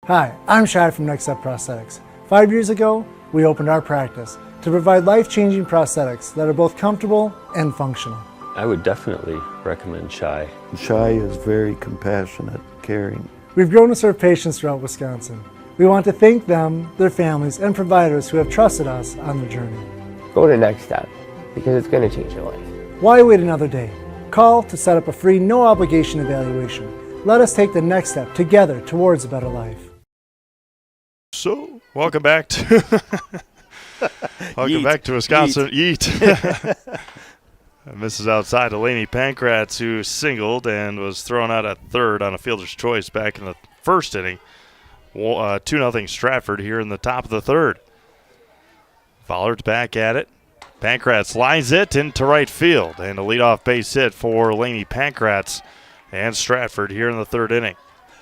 Hi, I'm Shad from Next Step Prosthetics. 5 years ago, we opened our practice to provide life-changing prosthetics that are both comfortable and functional. I would definitely recommend Shai. Shai is very compassionate, caring. We've grown to serve patients throughout Wisconsin. We want to thank them, their families, and providers who have trusted us on their journey. Go to Next Step, because it's going to change your life. Why wait another day? Call to set up a free, no-obligation evaluation. Let us take the next step together towards a better life. So, welcome back to Wisconsin. Yeet. Misses outside to Laney Pancrats, who singled and was thrown out at third on a fielder's choice back in the first inning. 2-0 Stratford here in the top of the third. Vollard's back at it. Pancrats lines it into right field, and a leadoff base hit for Laney Pancrats and Stratford here in the third inning.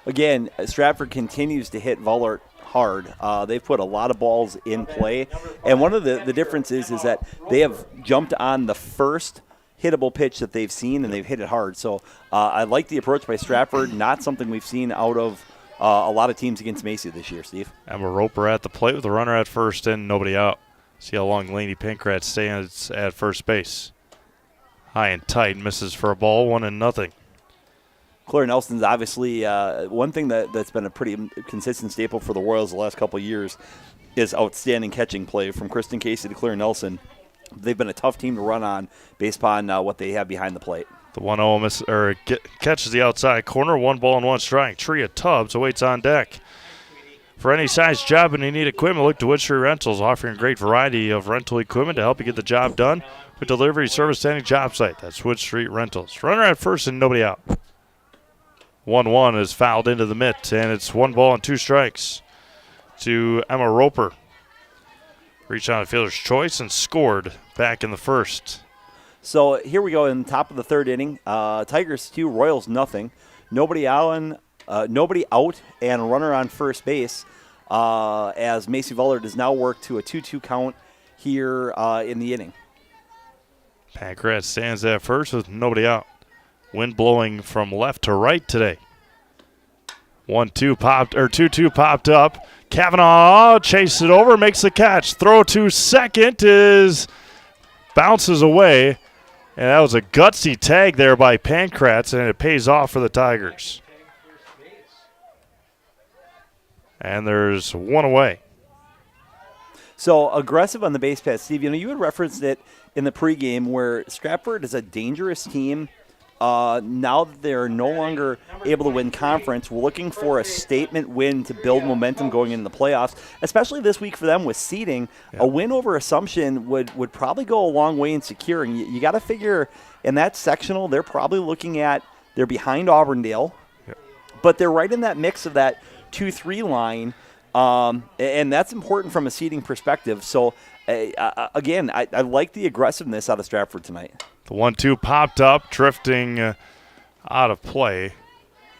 Again, Stratford continues to hit Vollert hard. They've put a lot of balls in play, and one of the differences is that they have jumped on the first hittable pitch that they've seen, and they've hit it hard. So I like the approach by Stratford, not something we've seen out of a lot of teams against Macy this year, Steve. Emma Roper at the plate with a runner at first and nobody out. See how long Laney Pancrats stands at first base. High and tight, misses for a ball, 1-0. Claire Nelson's obviously one thing that's been a pretty consistent staple for the Royals the last couple of years is outstanding catching play from Kristen Casey to Claire Nelson. They've been a tough team to run on based upon what they have behind the plate. The 1-0 catches the outside corner, 1 ball and 1 strike. Tria Tubbs awaits on deck. For any size job and you need equipment, look to Wood Street Rentals, offering a great variety of rental equipment to help you get the job done with delivery, service, to any job site. That's Wood Street Rentals. Runner at first and nobody out. 1-1 is fouled into the mitt, and it's 1 ball and 2 strikes to Emma Roper. Reached on a fielder's choice and scored back in the first. So here we go in the top of the third inning. Tigers 2, Royals nothing. Nobody out and a runner on first base as Macy Vollard has now worked to a 2-2 count here in the inning. Pancrats stands at first with nobody out. Wind blowing from left to right today. 2-2 popped up. Kavanaugh chases it over, makes the catch. Throw to second bounces away. And that was a gutsy tag there by Pancrats, and it pays off for the Tigers. And there's 1 away. So aggressive on the base pass. Steve, you had referenced it in the pregame where Stratford is a dangerous team. Now that they're no longer able to win conference, we're looking for a statement win to build momentum going into the playoffs, especially this week for them with seeding. Yeah. A win over Assumption would probably go a long way in securing. You got to figure in that sectional, they're probably looking at They're behind Auburndale, but they're right in that mix of that 2-3 line, and that's important from a seeding perspective. So, again, I like the aggressiveness out of Stratford tonight. The 1-2 popped up, drifting out of play,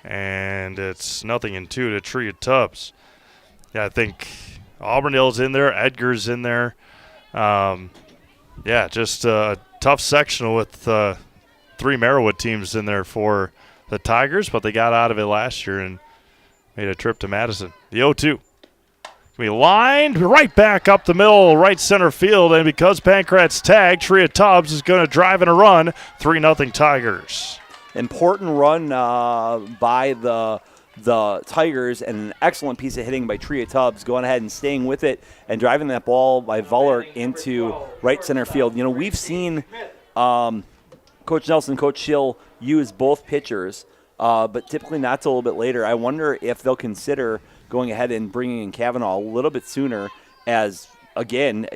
and it's 0-2 to Tria Tubbs. Yeah, I think Auburndale's in there, Edgar's in there. Just a tough sectional with 3 Merriwood teams in there for the Tigers, but they got out of it last year and made a trip to Madison. The 0-2. We lined right back up the middle, right center field, and because Pankratz tagged, Tria Tubbs is going to drive in a run. 3-0 Tigers. Important run by the Tigers, and an excellent piece of hitting by Tria Tubbs, going ahead and staying with it and driving that ball by Vollert into right center field. You know, we've seen Coach Nelson, Coach Schill use both pitchers, but typically not till a little bit later. I wonder if they'll consider going ahead and bringing in Kavanaugh a little bit sooner, as, again,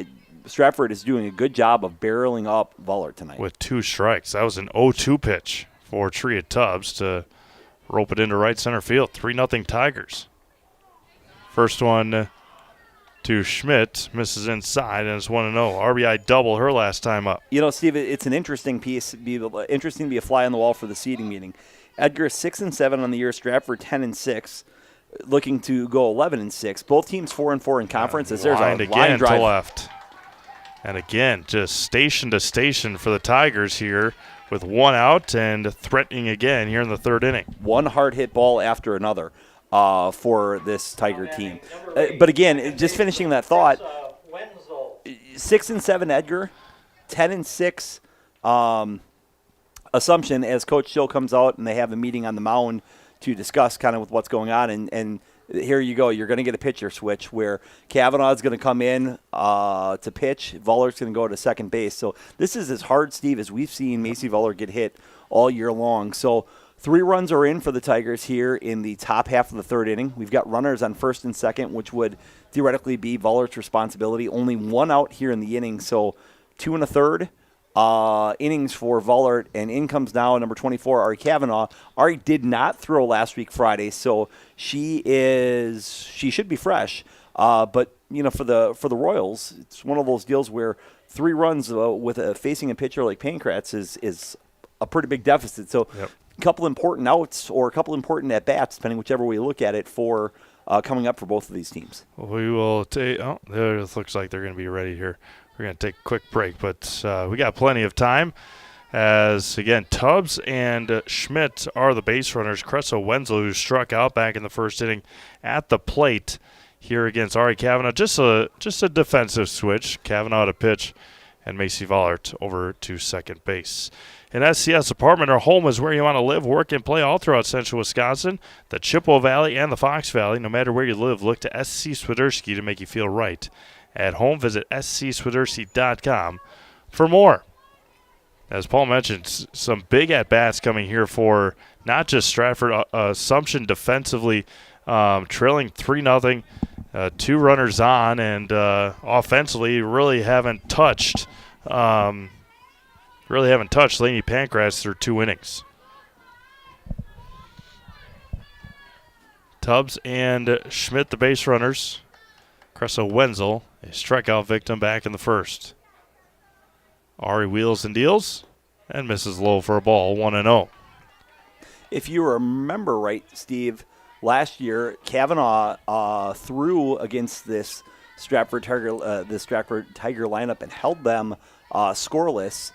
Stratford is doing a good job of barreling up Vollert tonight. With 2 strikes. That was an 0-2 pitch for Tria Tubbs to rope it into right center field. 3-0 Tigers. First one to Schmidt, misses inside, and it's 1-0. RBI double her last time up. You know, Steve, it's an interesting piece. Interesting to be a fly on the wall for the seeding meeting. Edgar 6-7 on the year. Stratford 10-6, looking to go 11-6. Both teams 4-4 in conference. As there's a line again drive to left, and again just station to station for the Tigers here, with 1 out and threatening again here in the 3rd inning. One hard hit ball after another for this Tiger team. But again, just finishing that thought, 6-7 Edgar, 10-6 Assumption, as Coach Schill comes out and they have a meeting on the mound to discuss kind of with what's going on. And here you go. You're going to get a pitcher switch where Kavanaugh is going to come in to pitch. Voller's going to go to second base. So this is as hard, Steve, as we've seen Macy Voller get hit all year long. So 3 runs are in for the Tigers here in the top half of the 3rd inning. We've got runners on 1st and 2nd, which would theoretically be Voller's responsibility. Only 1 out here in the inning, so 2 1/3 innings for Vollert, and in comes now number 24, Ari Kavanaugh. Ari did not throw last week Friday, so she should be fresh. But you know, for the Royals, it's one of those deals where 3 runs with facing a pitcher like Pankratz is a pretty big deficit. So a couple important outs or a couple important at bats, depending whichever way you look at it, for coming up for both of these teams. We will take. Oh, there it looks like they're going to be ready here. We're going to take a quick break, but we got plenty of time as, again, Tubbs and Schmidt are the base runners. Cressa Wenzel, who struck out back in the 1st inning at the plate here against Ari Kavanaugh. Just a defensive switch. Kavanaugh to pitch and Macy Vollert over to second base. An SCS apartment or home is where you want to live, work, and play all throughout central Wisconsin, the Chippewa Valley, and the Fox Valley. No matter where you live, look to SC Swiderski to make you feel right. At home, visit scswiderski.com for more. As Paul mentioned, some big at-bats coming here for not just Stratford. Assumption defensively trailing 3-0, 2 runners on, and offensively really haven't touched Laney Pankratz through 2 innings. Tubbs and Schmidt, the base runners. Cressa Wenzel, a strikeout victim back in the 1st. Ari wheels and deals and misses low for a ball, 1-0. If you remember right, Steve, last year Kavanaugh threw against this Stratford Tiger lineup and held them scoreless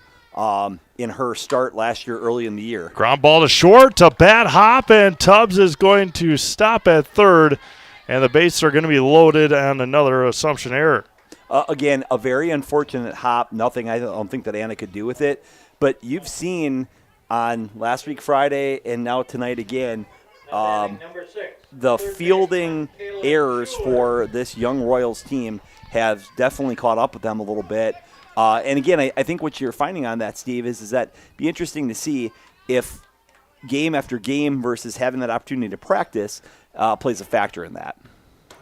in her start last year early in the year. Ground ball to short, a bad hop, and Tubbs is going to stop at 3rd. And the bases are going to be loaded on another Assumption error. Again, a very unfortunate hop. Nothing I don't think that Anna could do with it. But you've seen on last week Friday and now tonight again, the fielding errors for this young Royals team have definitely caught up with them a little bit. And again, I think what you're finding on that, Steve, is that it'd be interesting to see if game after game versus having that opportunity to practice plays a factor in that.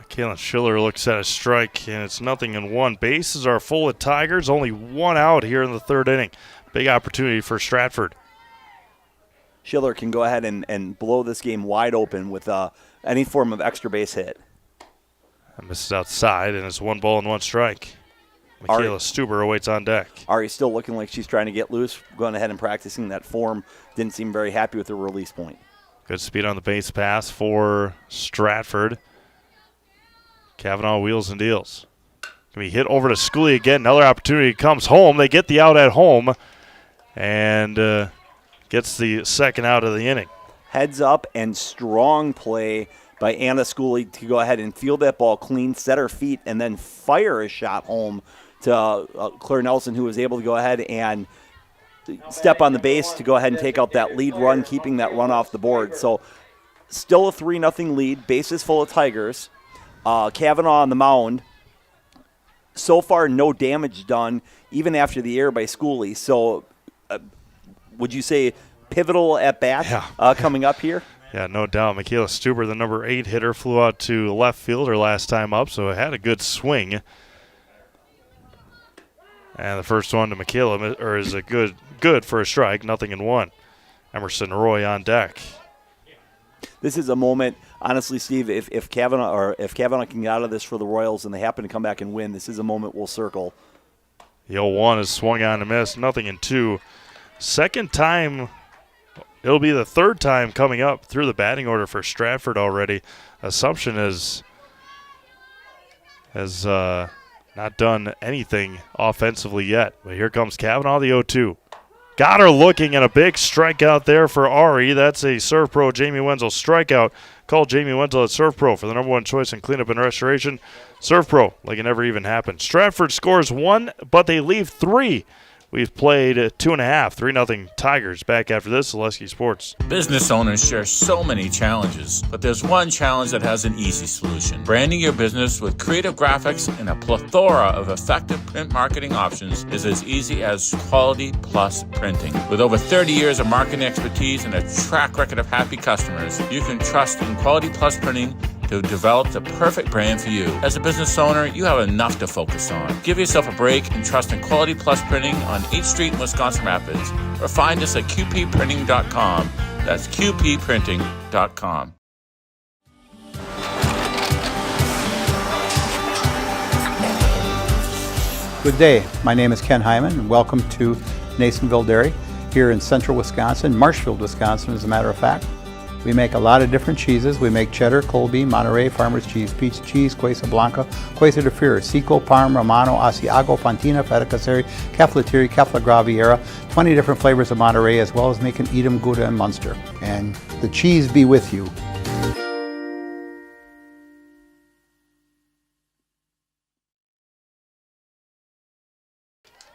Kalen Schiller looks at a strike, and it's 0-1. Bases are full of Tigers. Only 1 out here in the 3rd inning. Big opportunity for Stratford. Schiller can go ahead and blow this game wide open with any form of extra base hit. And misses outside, and it's 1 ball and 1 strike. Michaela Stuber awaits on deck. Ari's still looking like she's trying to get loose, going ahead and practicing that form. Didn't seem very happy with her release point. Good speed on the base pass for Stratford. Kavanaugh wheels and deals. Can be hit over to Schooley again. Another opportunity comes home. They get the out at home and gets the second out of the inning. Heads up and strong play by Anna Schooley to go ahead and field that ball clean, set her feet, and then fire a shot home to Claire Nelson, who was able to go ahead and step on the base to go ahead and take out that lead run, keeping that run off the board. So still a 3-0 lead, bases full of Tigers. Kavanaugh on the mound. So far, no damage done, even after the error by Schooley. So would you say pivotal at bat coming up here? Yeah, no doubt. Michaela Stuber, the number 8 hitter, flew out to left field her last time up, so it had a good swing. And the first one to Michaela is a good for a strike, 0-1. Emerson Roy on deck. This is a moment, honestly, Steve, if Kavanaugh can get out of this for the Royals and they happen to come back and win, this is a moment we'll circle. The 0-1 is swung on and missed, 0-2. Second time, it'll be the third time coming up through the batting order for Stratford already. Assumption has not done anything offensively yet. But here comes Kavanaugh, the 0-2. Got her looking, and a big strikeout there for Ari. That's a Serve Pro Jamie Wenzel strikeout. Call Jamie Wenzel at Serve Pro for the number 1 choice in cleanup and restoration. Serve Pro, like it never even happened. Stratford scores 1, but they leave 3. We've played 2.5, 3-0 Tigers. Back after this, Zaleski Sports. Business owners share so many challenges, but there's one challenge that has an easy solution. Branding your business with creative graphics and a plethora of effective print marketing options is as easy as Quality Plus Printing. With over 30 years of marketing expertise and a track record of happy customers, you can trust in Quality Plus Printing to develop the perfect brand for you. As a business owner, you have enough to focus on. Give yourself a break and trust in Quality Plus Printing on 8th Street in Wisconsin Rapids, or find us at qpprinting.com. That's qpprinting.com. Good day. My name is Ken Hyman, and welcome to Nasonville Dairy here in central Wisconsin, Marshfield, Wisconsin, as a matter of fact. We make a lot of different cheeses. We make cheddar, Colby, Monterey, Farmer's Cheese, Pizza Cheese, Quesa Blanca, Quesa de Fury, Seco, Parm, Romano, Asiago, Fontina, Feta Caseri, Caflateri, Cafla Graviera, 20 different flavors of Monterey, as well as making Edam, Gouda, and Munster. And the cheese be with you.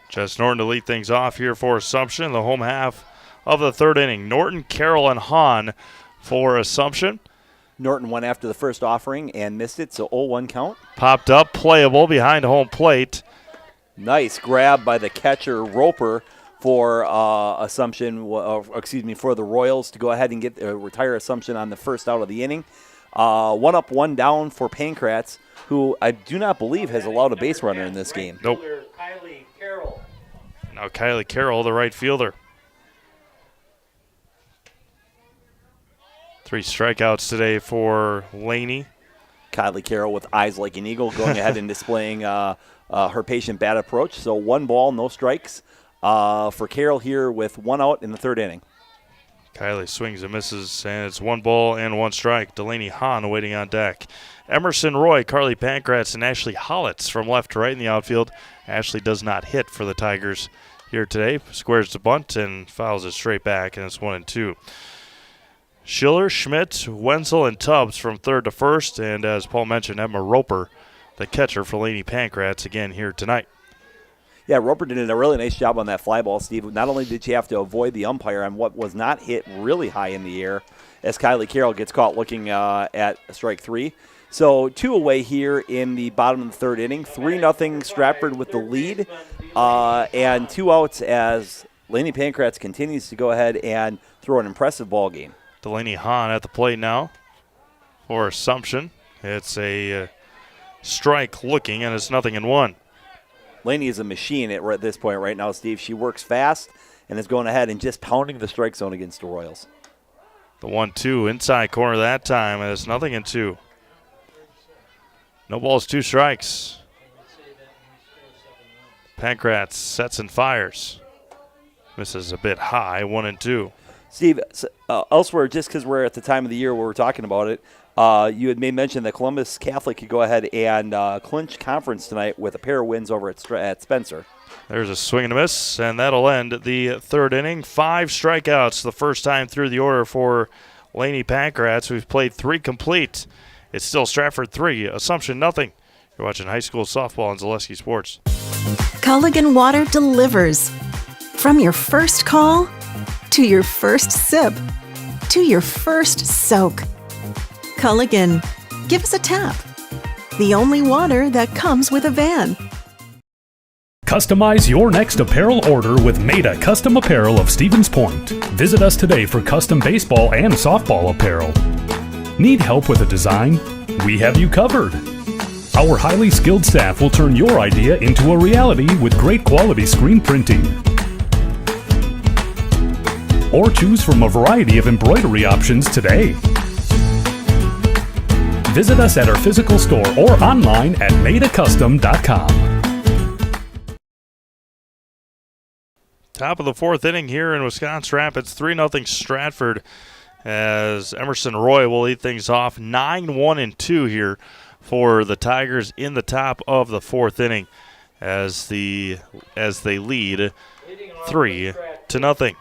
Jess Norton to lead things off here for Assumption, the home half of the third inning. Norton, Carroll, and Hahn for Assumption. Norton went after the first offering and missed it, so 0-1 count. Popped up, playable behind home plate. Nice grab by the catcher, Roper, for Assumption, for the Royals to go ahead and get retire Assumption on the first out of the inning. 1 up, 1 down for Pancrats, who I do not believe has allowed a base runner in this game. Nope. Now Kylie Carroll, the right fielder. 3 strikeouts today for Laney. Kylie Carroll with eyes like an eagle, going ahead and displaying her patient bat approach. So 1 ball, no strikes for Carroll here with 1 out in the third inning. Kylie swings and misses, and it's 1 ball and 1 strike. Delaney Hahn waiting on deck. Emerson Roy, Carly Pancratz, and Ashley Hollitz from left to right in the outfield. Ashley does not hit for the Tigers here today. Squares the bunt and fouls it straight back, and it's 1-2. Schiller, Schmidt, Wenzel, and Tubbs from third to first, and as Paul mentioned, Emma Roper, the catcher for Laney Pancratz, again here tonight. Yeah, Roper did a really nice job on that fly ball, Steve. Not only did she have to avoid the umpire on what was not hit really high in the air, as Kylie Carroll gets caught looking at strike 3. So 2 away here in the bottom of the third inning. 3-0 Stratford with the lead, and 2 outs as Laney Pancratz continues to go ahead and throw an impressive ball game. Delaney Hahn at the plate now for Assumption. It's a strike looking, and it's 0-1. Laney is a machine at this point right now, Steve. She works fast and is going ahead and just pounding the strike zone against the Royals. The 1-2 inside corner that time, and it's 0-2. No balls, 2 strikes. Pankratz sets and fires. Misses a bit high, 1-2. Steve, elsewhere, just because we're at the time of the year where we're talking about it, you had made mention that Columbus Catholic could go ahead and clinch conference tonight with a pair of wins over at Spencer. There's a swing and a miss, and that'll end the third inning. 5 strikeouts the first time through the order for Laney Pankratz. We've played 3 complete. It's still Stratford 3, Assumption nothing. You're watching high school softball on Zaleski Sports. Culligan Water delivers. From your first call, to your first sip, to your first soak. Culligan, give us a tap. The only water that comes with a van. Customize your next apparel order with Maida Custom Apparel of Stevens Point. Visit us today for custom baseball and softball apparel. Need help with a design? We have you covered. Our highly skilled staff will turn your idea into a reality with great quality screen printing. Or choose from a variety of embroidery options today. Visit us at our physical store or online at maidacustom.com. Top of the 4th inning here in Wisconsin Rapids, 3-0 Stratford, as Emerson Roy will lead things off. 9-1-2 here for the Tigers in the top of the 4th inning as they lead 3-0.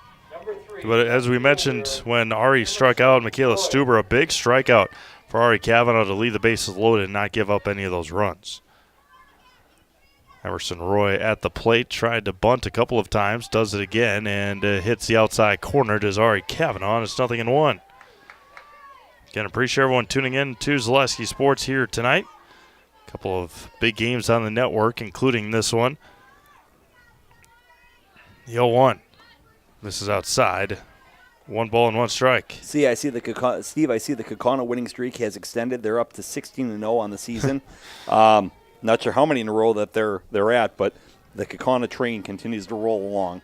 But as we mentioned, when Ari struck out Michaela Stuber, a big strikeout for Ari Kavanaugh to leave the bases loaded and not give up any of those runs. Emerson Roy at the plate, tried to bunt a couple of times, does it again, and hits the outside corner to Ari Kavanaugh, and it's 0-1. Again, appreciate everyone tuning in to Zaleski Sports here tonight. A couple of big games on the network, including this one. The 0-1. This is outside. 1 ball and 1 strike. Steve, I see the Kaukauna winning streak has extended. They're up to 16-0 on the season. Not sure how many in a row that they're at, but the Kaukauna train continues to roll along.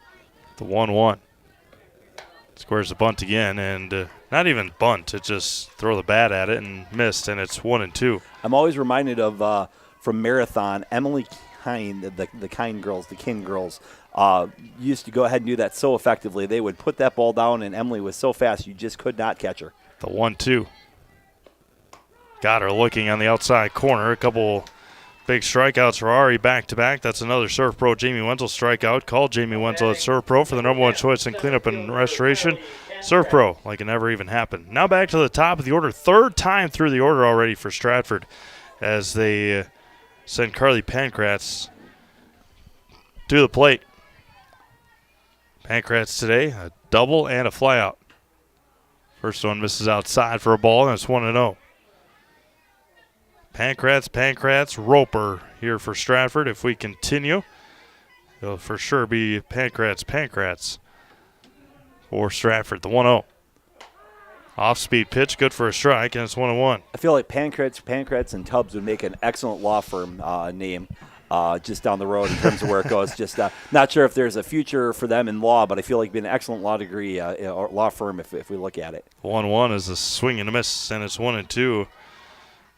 The 1-1. Squares the bunt again, and not even bunt. It just throw the bat at it and missed, and it's 1-2. I'm always reminded of from Marathon, Emily Kine, the Kine girls, the King girls, used to go ahead and do that so effectively. They would put that ball down, and Emily was so fast you just could not catch her. The 1-2. Got her looking on the outside corner. A couple big strikeouts for Ari back-to-back. That's another Surf Pro Jamie Wenzel strikeout. Call Jamie Wenzel at Surf Pro for the #1 choice in cleanup and restoration. Surf Pro, like it never even happened. Now back to the top of the order. 3rd time through the order already for Stratford as they send Carly Pankratz to the plate. Pankratz today, a double and a flyout. First one misses outside for a ball, and it's 1-0. Pankratz, Roper here for Stratford. If we continue, it'll for sure be Pankratz for Stratford. The 1-0. Off-speed pitch, good for a strike, and it's 1-1. I feel like Pankratz and Tubbs would make an excellent law firm name just down the road in terms of where it goes. Just not sure if there's a future for them in law, but I feel like it'd be an excellent law degree or law firm if we look at it. 1-1 is a swing and a miss, and it's 1-2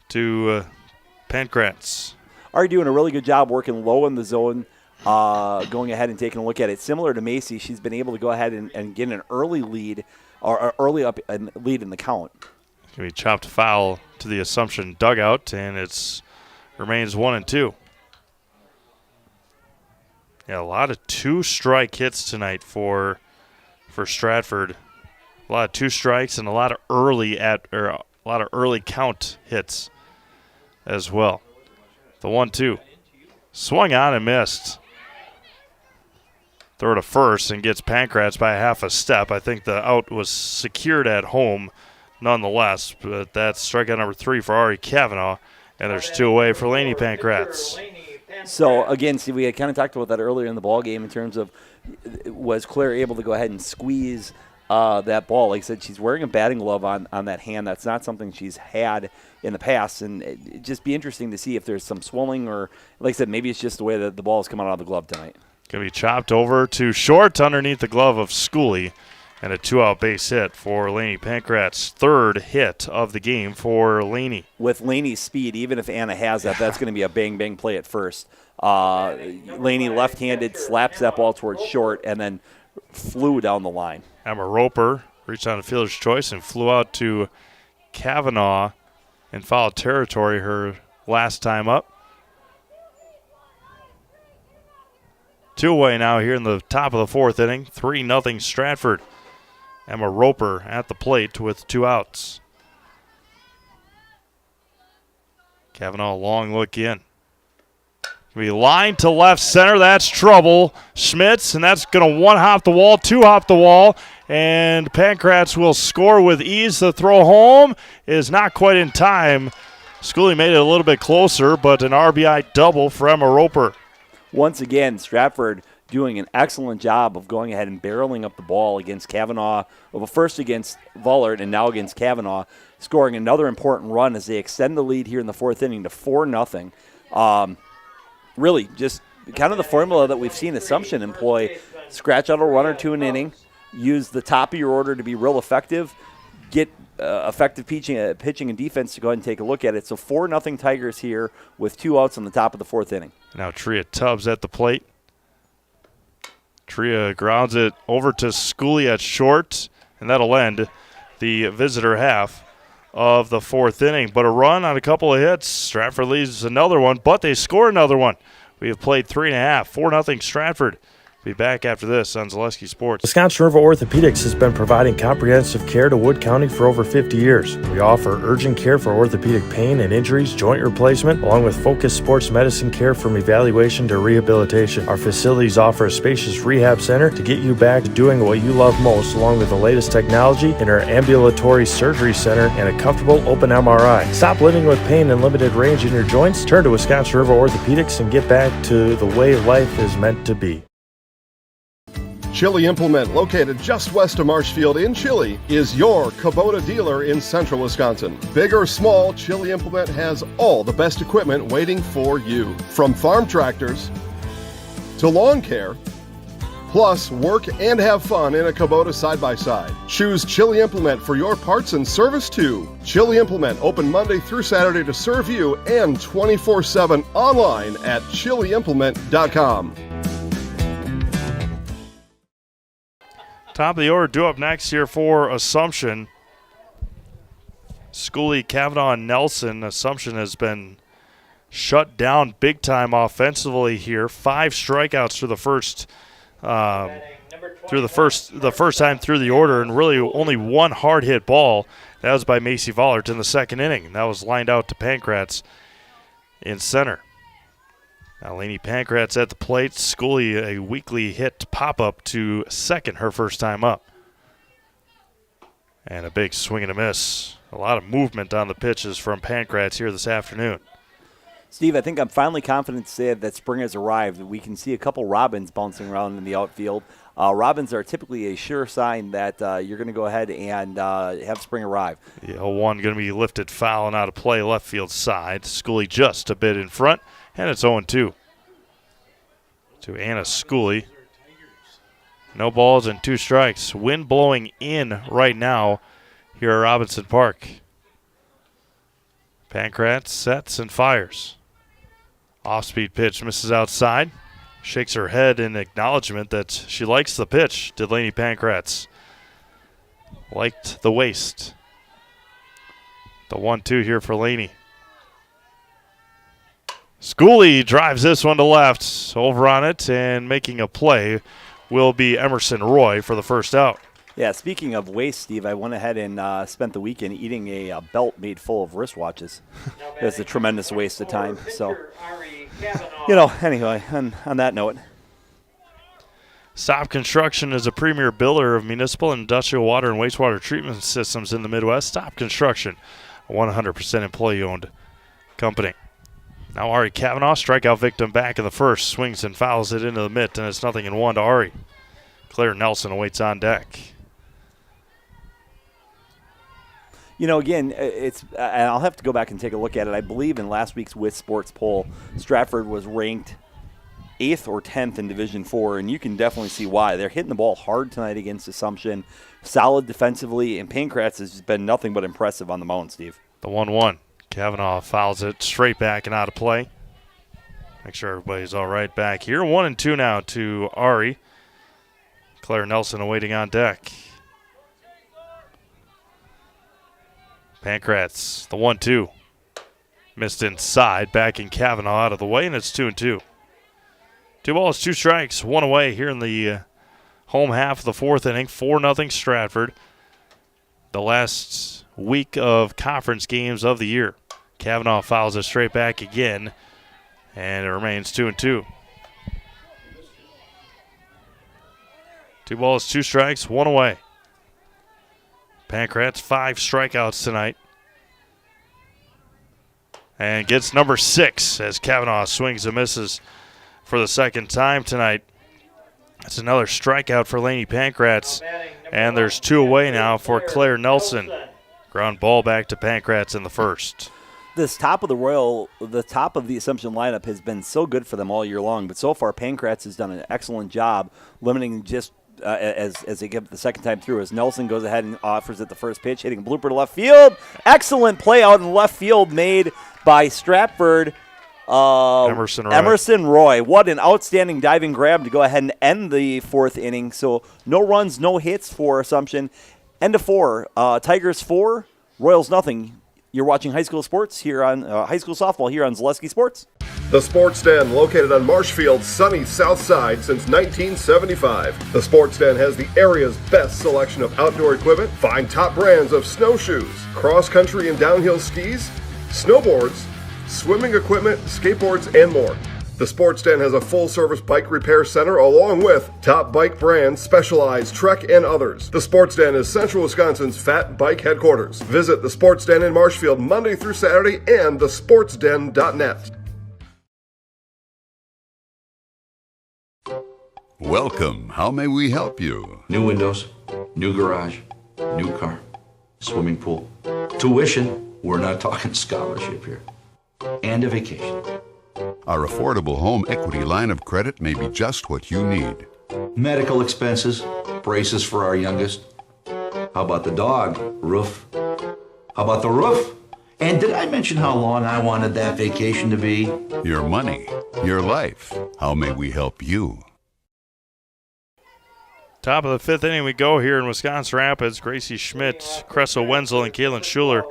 to Pankratz. Are doing a really good job working low in the zone, going ahead and taking a look at it. Similar to Macy, she's been able to go ahead and get an early lead or early up and lead in the count. It's going to be chopped foul to the Assumption dugout, and it remains 1-2. Yeah, a lot of 2-strike hits tonight for Stratford. A lot of 2 strikes and a lot of early count hits as well. The 1-2. Swung on and missed. Throw to first and gets Pankratz by half a step. I think the out was secured at home nonetheless, but that's strikeout number 3 for Ari Kavanaugh, and there's 2 away for Laney Pankratz. So, again, see, we had kind of talked about that earlier in the ball game in terms of was Claire able to go ahead and squeeze that ball. Like I said, she's wearing a batting glove on that hand. That's not something she's had in the past, and it'd just be interesting to see if there's some swelling or, like I said, maybe it's just the way that the ball is coming out of the glove tonight. Going to be chopped over to short underneath the glove of Schooley, And a 2-out base hit for Laney Pankratz. Third hit of the game for Laney. With Laney's speed, even if Anna has that, that's going to be a bang-bang play at first. Laney left-handed, slaps that ball towards short, and then flew down the line. Emma Roper reached on a fielder's choice and flew out to Kavanaugh in foul territory her last time up. 2 away now here in the top of the 4th inning. 3-0 Stratford. Emma Roper at the plate with 2 outs. Kavanaugh, long look in. We line to left center. That's trouble. Schmitz, and that's going to 1-hop the wall, 2-hop the wall, and Pankratz will score with ease. The throw home is not quite in time. Schooley made it a little bit closer, but an RBI double for Emma Roper. Once again, Stratford doing an excellent job of going ahead and barreling up the ball against Kavanaugh. Well, first against Vollert and now against Kavanaugh, scoring another important run as they extend the lead here in the 4th inning to 4-0. Really, just kind of the formula that we've seen Assumption employ. Scratch out a run or 2 an inning, use the top of your order to be real effective, get effective pitching and defense to go ahead and take a look at it. So 4-0 Tigers here with 2 outs on the top of the 4th inning. Now Tria Tubbs at the plate. Tria grounds it over to Schooley at short, and that'll end the visitor half of the 4th inning. But a run on a couple of hits. Stratford leads another one, but they score another one. We have played 3.5, 4-0 Stratford. Be back after this on Zaleski Sports. Wisconsin River Orthopedics has been providing comprehensive care to Wood County for over 50 years. We offer urgent care for orthopedic pain and injuries, joint replacement, along with focused sports medicine care from evaluation to rehabilitation. Our facilities offer a spacious rehab center to get you back to doing what you love most, along with the latest technology in our ambulatory surgery center and a comfortable open MRI. Stop living with pain and limited range in your joints. Turn to Wisconsin River Orthopedics and get back to the way life is meant to be. Chili Implement, located just west of Marshfield in Chili, is your Kubota dealer in central Wisconsin. Big or small, Chili Implement has all the best equipment waiting for you. From farm tractors to lawn care, plus work and have fun in a Kubota side-by-side. Choose Chili Implement for your parts and service too. Chili Implement, open Monday through Saturday to serve you and 24/7 online at chiliimplement.com. Top of the order, due up next here for Assumption. Schooley, Kavanaugh, and Nelson. Assumption has been shut down big time offensively here. 5 strikeouts through the first time through the order, and really only 1 hard hit ball. That was by Macy Vollert in the 2nd inning, and that was lined out to Pankratz in center. Now Laney Pankratz at the plate. Schooley a weekly hit pop-up to second her first time up. And a big swing and a miss. A lot of movement on the pitches from Pankratz here this afternoon. Steve, I think I'm finally confident to say that spring has arrived. We can see a couple robins bouncing around in the outfield. Robins are typically a sure sign that you're going to go ahead and have spring arrive. The 0-1 going to be lifted foul and out of play left field side. Schooley just a bit in front. And it's 0-2 to Anna Schooley. No balls and 2 strikes. Wind blowing in right now here at Robinson Park. Pankratz sets and fires. Off-speed pitch misses outside. Shakes her head in acknowledgement that she likes the pitch. Delaney Pankratz liked the waist. The 1-2 here for Laney. Schooley drives this one to left, over on it, and making a play will be Emerson Roy for the first out. Yeah, speaking of waste, Steve, I went ahead and spent the weekend eating a belt made full of wristwatches. It was a tremendous waste of time. So, anyway, on that note. Stop Construction is a premier builder of municipal and industrial water and wastewater treatment systems in the Midwest. Stop Construction, a 100% employee-owned company. Now Ari Kavanaugh, strikeout victim back in the first, swings and fouls it into the mitt, and it's 0-1 to Ari. Claire Nelson awaits on deck. Again, and I'll have to go back and take a look at it. I believe in last week's With Sports poll, Stratford was ranked 8th or 10th in Division 4, and you can definitely see why. They're hitting the ball hard tonight against Assumption, solid defensively, and Pancrats has been nothing but impressive on the mound, Steve. The 1-1. Kavanaugh fouls it straight back and out of play. Make sure everybody's all right back here. 1-2 now to Ari. Claire Nelson awaiting on deck. Pancrats, the 1-2. Missed inside, backing Kavanaugh out of the way, and it's 2-2. 2 balls, 2 strikes, 1 away here in the home half of the 4th inning. 4-0 Stratford. The last week of conference games of the year. Kavanaugh fouls it straight back again, and it remains 2-2. 2 balls, 2 strikes, 1 away. Pancrats 5 strikeouts tonight. And gets number 6 as Kavanaugh swings and misses for the second time tonight. That's another strikeout for Laney Pancrats. And there's 2 away now for Claire Nelson. Ground ball back to Pancrats in the first. This top of the Assumption lineup has been so good for them all year long, but so far Pancrats has done an excellent job limiting just as they give it the second time through, as Nelson goes ahead and offers it the first pitch, hitting a blooper to left field. Excellent play out in left field made by Stratford. Emerson Roy. What an outstanding diving grab to go ahead and end the 4th inning. So no runs, no hits for Assumption. End of 4. Tigers 4, Royals nothing. You're watching high school sports here on high school softball here on Zaleski Sports. The Sports Den, located on Marshfield's sunny south side since 1975. The Sports Den has the area's best selection of outdoor equipment. Find top brands of snowshoes, cross-country and downhill skis, snowboards, swimming equipment, skateboards, and more. The Sports Den has a full-service bike repair center along with top bike brands, Specialized, Trek, and others. The Sports Den is Central Wisconsin's fat bike headquarters. Visit the Sports Den in Marshfield Monday through Saturday and thesportsden.net. Welcome. How may we help you? New windows, new garage, new car, swimming pool. Tuition, we're not talking scholarship here. And a vacation. Our affordable home equity line of credit may be just what you need. Medical expenses, braces for our youngest. How about the dog? Roof. How about the roof? And did I mention how long I wanted that vacation to be? Your money, your life. How may we help you? Top of the 5th inning we go here in Wisconsin Rapids. Gracie Schmidt, Cressel Wenzel, and Kaylin Schuler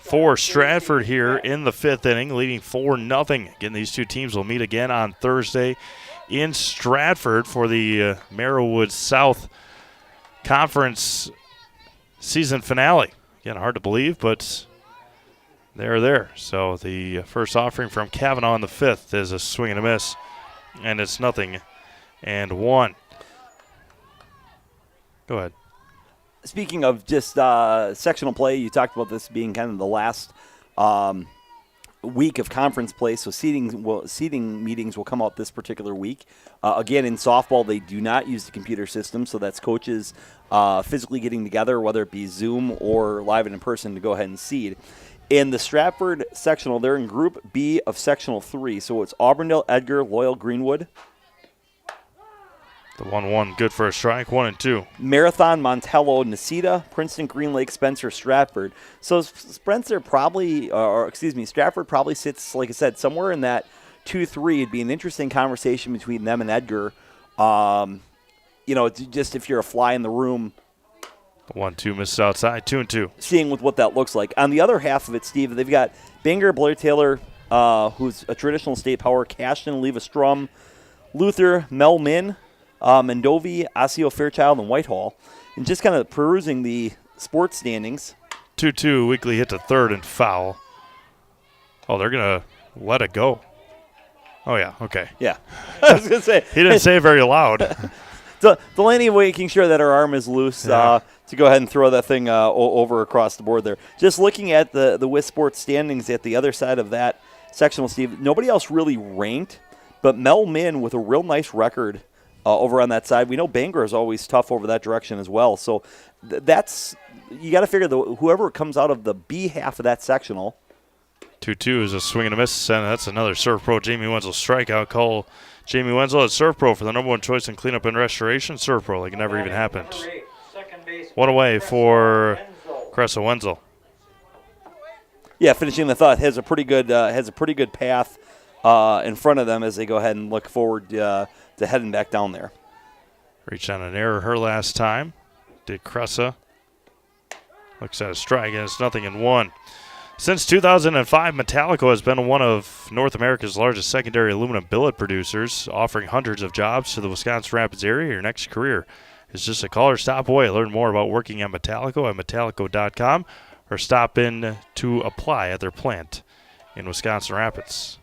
for Stratford here in the 5th inning, leading 4-0. Again, these 2 teams will meet again on Thursday in Stratford for the Merrillwood South Conference season finale. Again, hard to believe, but they're there. So the first offering from Kavanaugh in the 5th is a swing and a miss, and it's 0-1. Go ahead. Speaking of just sectional play, you talked about this being kind of the last week of conference play, so seating meetings will come out this particular week. Again, in softball, they do not use the computer system, so that's coaches physically getting together, whether it be Zoom or live and in person, to go ahead and seed. In the Stratford sectional, they're in Group B of Sectional 3, so it's Auburndale, Edgar, Loyal, Greenwood. The 1-1, good for a strike, 1-2. Marathon, Montello, Necedah, Princeton, Green Lake, Spencer, Stratford. So Stratford probably sits, like I said, somewhere in that 2-3. It'd be an interesting conversation between them and Edgar. Just if you're a fly in the room. The 1-2 misses outside, 2-2. Seeing with what that looks like. On the other half of it, Steve, they've got Bangor, Blair Taylor, who's a traditional state power, Cashton, Leva Strum, Luther, Mel Min, Mendovi, Osseo, Fairchild, and Whitehall. And just kind of perusing the sports standings. 2-2, Weekly hit to third and foul. Oh, they're going to let it go. Oh, yeah, okay. Yeah. I was going to say. He didn't say it very loud. Delaney making sure that her arm is loose to go ahead and throw that thing over across the board there. Just looking at the WIS Sports standings at the other side of that sectional, Steve, nobody else really ranked, but Mel Min with a real nice record over on that side. We know Bangor is always tough over that direction as well. So you got to figure whoever comes out of the B half of that sectional. 2-2 is a swing and a miss, and that's another Surf Pro Jamie Wenzel strikeout. Call Jamie Wenzel at Surf Pro for the number one choice in cleanup and restoration. Surf Pro, like it never even happened. One away for Cressa Wenzel. Yeah, finishing the thought, has a pretty good path in front of them as they go ahead and look forward to heading back down there. Reached on an error her last time. Did Cressa. Looks at a strike, and it's 0-1. Since 2005, Metallico has been one of North America's largest secondary aluminum billet producers, offering hundreds of jobs to the Wisconsin Rapids area. Your next career is just a call or stop away. Learn more about working at Metallico at metallico.com or stop in to apply at their plant in Wisconsin Rapids.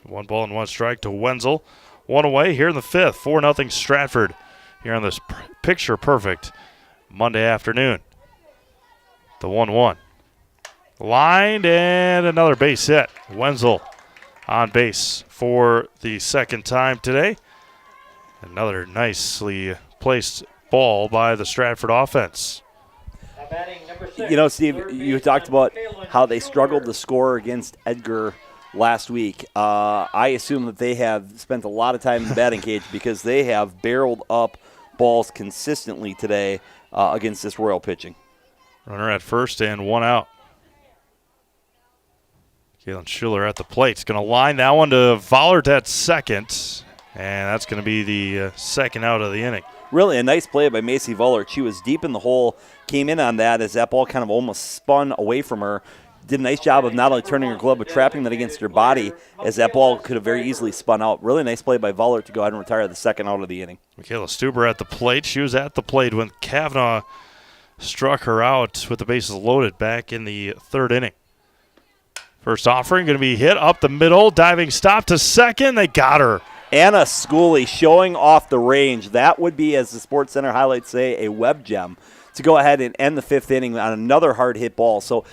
1-1 strike to Wenzel. One away here in the fifth. 4-0 Stratford here on this picture-perfect Monday afternoon. The 1-1. Lined and another base hit. Wenzel on base for the second time today. Another nicely placed ball by the Stratford offense. You know, Steve, you talked about how they struggled to score against Edgar last week. I assume that they have spent a lot of time in the batting cage because they have barreled up balls consistently today against this Royal pitching. Runner at first and one out. Kalen Schuler at the plate. He's going to line that one to Vollert at second, and that's going to be the second out of the inning. Really a nice play by Macy Vollert. She was deep in the hole, came in on that as that ball kind of almost spun away from her. Did a nice job of not only turning her glove but trapping that against her body as that ball could have very easily spun out. Really nice play by Vollert to go ahead and retire the second out of the inning. Michaela Stuber at the plate. She was at the plate when Kavanaugh struck her out with the bases loaded back in the third inning. First offering going to be hit up the middle. Diving stop to second. They got her. Anna Schooley showing off the range. That would be, as the Sports Center highlights say, a web gem to go ahead and end the fifth inning on another hard hit ball. So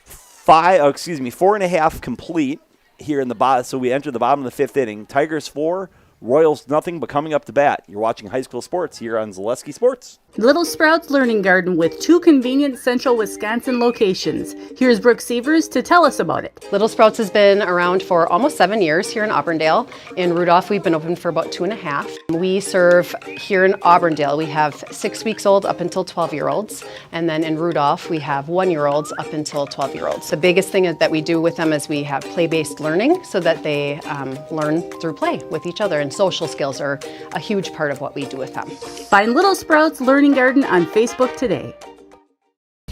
4.5 complete here in the bottom. So we enter the bottom of the fifth inning. Tigers 4, Royals nothing, but coming up to bat. You're watching high school sports here on Zaleski Sports. Little Sprouts Learning Garden with 2 convenient central Wisconsin locations. Here's Brooke Sievers to tell us about it. Little Sprouts has been around for almost 7 years here in Auburndale. In Rudolph, we've been open for about 2.5. We serve here in Auburndale, we have 6 weeks old up until 12-year-olds. And then in Rudolph, we have 1-year-olds up until 12-year-olds. The biggest thing that we do with them is we have play-based learning so that they learn through play with each other. And social skills are a huge part of what we do with them. Find Little Sprouts Learning Garden on Facebook today.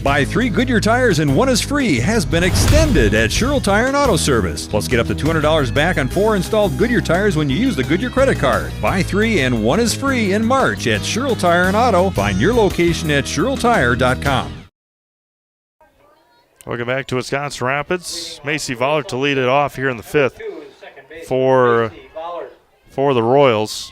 Buy 3 Goodyear tires and 1 is free has been extended at Sherrill Tire and Auto Service. Plus, get up to $200 back on 4 installed Goodyear tires when you use the Goodyear credit card. Buy 3 and 1 is free in March at Sherrill Tire and Auto. Find your location at SherrillTire.com. Welcome back to Wisconsin Rapids. Macy Vollert to lead it off here in the fifth for the Royals.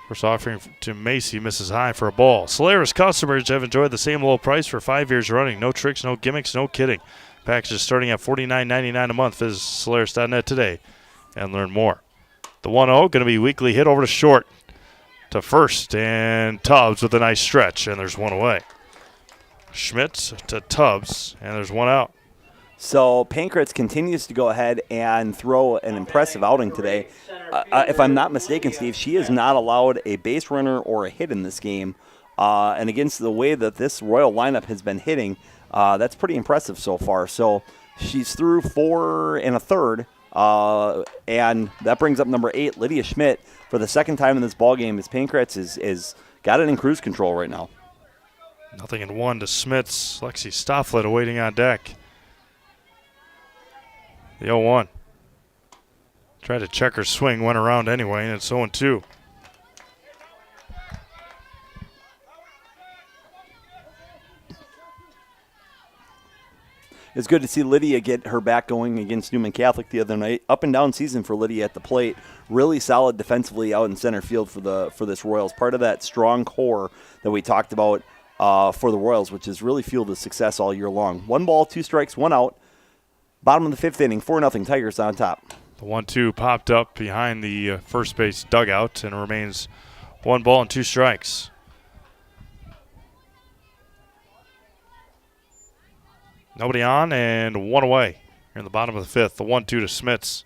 First offering to Macy, misses high for a ball. Solaris customers have enjoyed the same low price for 5 years running. No tricks, no gimmicks, no kidding. Packages starting at $49.99 a month. Visit Solaris.net today and learn more. The 1-0 going to be weakly hit over to short to first, and Tubbs with a nice stretch, and there's one away. Schmitz to Tubbs, and there's one out. So Pankratz continues to go ahead and throw an impressive outing today. If I'm not mistaken, Steve, she has not allowed a base runner or a hit in this game. And against the way that this Royal lineup has been hitting, that's pretty impressive so far. So she's through 4 1/3, and that brings up number 8, Lydia Schmidt, for the second time in this ballgame as Pankratz is got it in cruise control right now. 0-1 to Schmitz. Lexi Stofflet awaiting on deck. The 0-1. Tried to check her swing, went around anyway, and it's 0-2. It's good to see Lydia get her back going against Newman Catholic the other night. Up and down season for Lydia at the plate. Really solid defensively out in center field for this Royals. Part of that strong core that we talked about for the Royals, which has really fueled the success all year long. 1 ball, 2 strikes, 1 out. Bottom of the fifth inning, 4-0 Tigers on top. The 1-2 popped up behind the first base dugout, and it remains 1 ball and 2 strikes. Nobody on and 1 away Here in the bottom of the fifth, the 1-2 to Smits.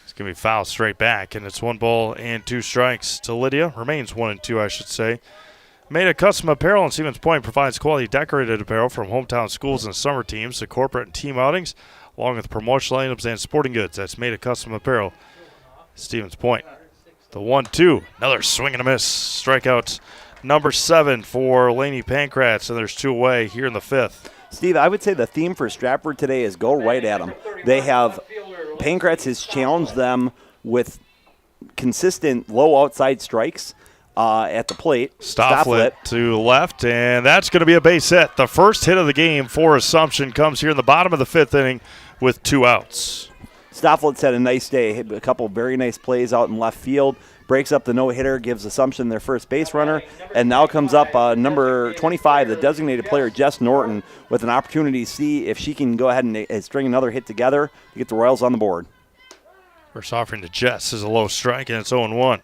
It's going to be fouled straight back, and it's 1 ball and 2 strikes to Lydia. Remains 1-2, I should say. Maida Custom Apparel in Stevens Point provides quality decorated apparel from hometown schools and summer teams to corporate and team outings, along with promotional items and sporting goods. That's Maida Custom Apparel, Stevens Point. The 1-2, another swing and a miss. Strikeout number 7 for Laney Pancratz, and there's 2 away here in the fifth. Steve, I would say the theme for Stratford today is go right at them. They have Pancratz has challenged them with consistent low outside strikes at the plate. Stofflet to left, and that's going to be a base hit. The first hit of the game for Assumption comes here in the bottom of the fifth inning with 2 outs. Stofflet's had a nice day. Hit a couple very nice plays out in left field. Breaks up the no-hitter, gives Assumption their first base runner, and now comes up number 25, the designated player, Jess Norton, with an opportunity to see if she can go ahead and string another hit together to get the Royals on the board. First offering to Jess is a low strike, and it's 0-1.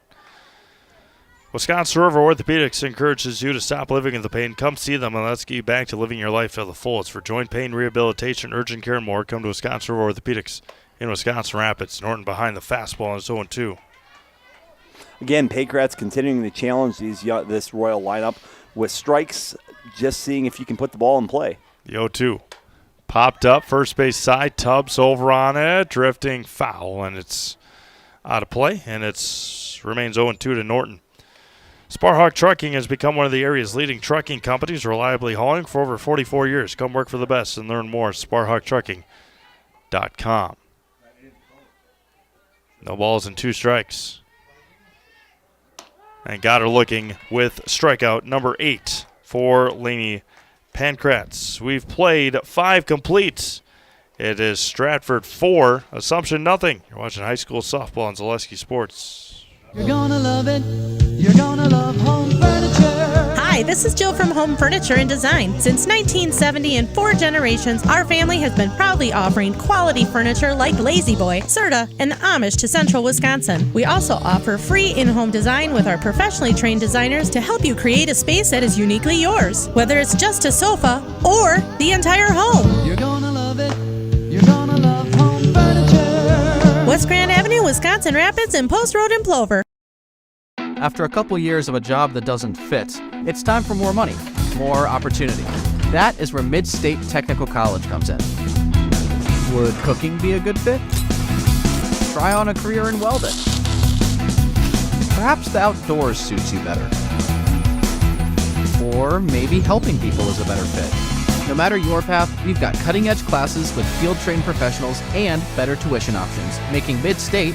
Wisconsin River Orthopedics encourages you to stop living in the pain. Come see them, and let's get you back to living your life to the fullest. For joint pain, rehabilitation, urgent care, and more, come to Wisconsin River Orthopedics in Wisconsin Rapids. Norton behind the fastball, and it's 0-2. Again, Pancratz continuing to challenge this Royal lineup with strikes, just seeing if you can put the ball in play. The 0-2. Popped up, first base side, Tubbs over on it, drifting foul, and it's out of play, and it remains 0-2 to Norton. Sparhawk Trucking has become one of the area's leading trucking companies, reliably hauling for over 44 years. Come work for the best and learn more at SparhawkTrucking.com. No balls and 2 strikes. And got her looking with strikeout number 8 for Laney Pancratz. We've played 5 complete. It is Stratford 4, Assumption nothing. You're watching high school softball on Zaleski Sports. You're gonna love it. You're gonna love home furniture. Hi, this is Jill from Home Furniture and Design. Since 1970, in 4 generations, our family has been proudly offering quality furniture like Lazy Boy, Serta, and the Amish to Central Wisconsin. We also offer free in-home design with our professionally trained designers to help you create a space that is uniquely yours, whether it's just a sofa or the entire home. You're gonna love it. You're gonna love home furniture. West Grand Avenue, Wisconsin Rapids, and Post Road in Plover. After a couple years of a job that doesn't fit, it's time for more money, more opportunity. That is where Mid-State Technical College comes in. Would cooking be a good fit? Try on a career in welding. Perhaps the outdoors suits you better. Or maybe helping people is a better fit. No matter your path, we've got cutting-edge classes with field-trained professionals and better tuition options, making Mid-State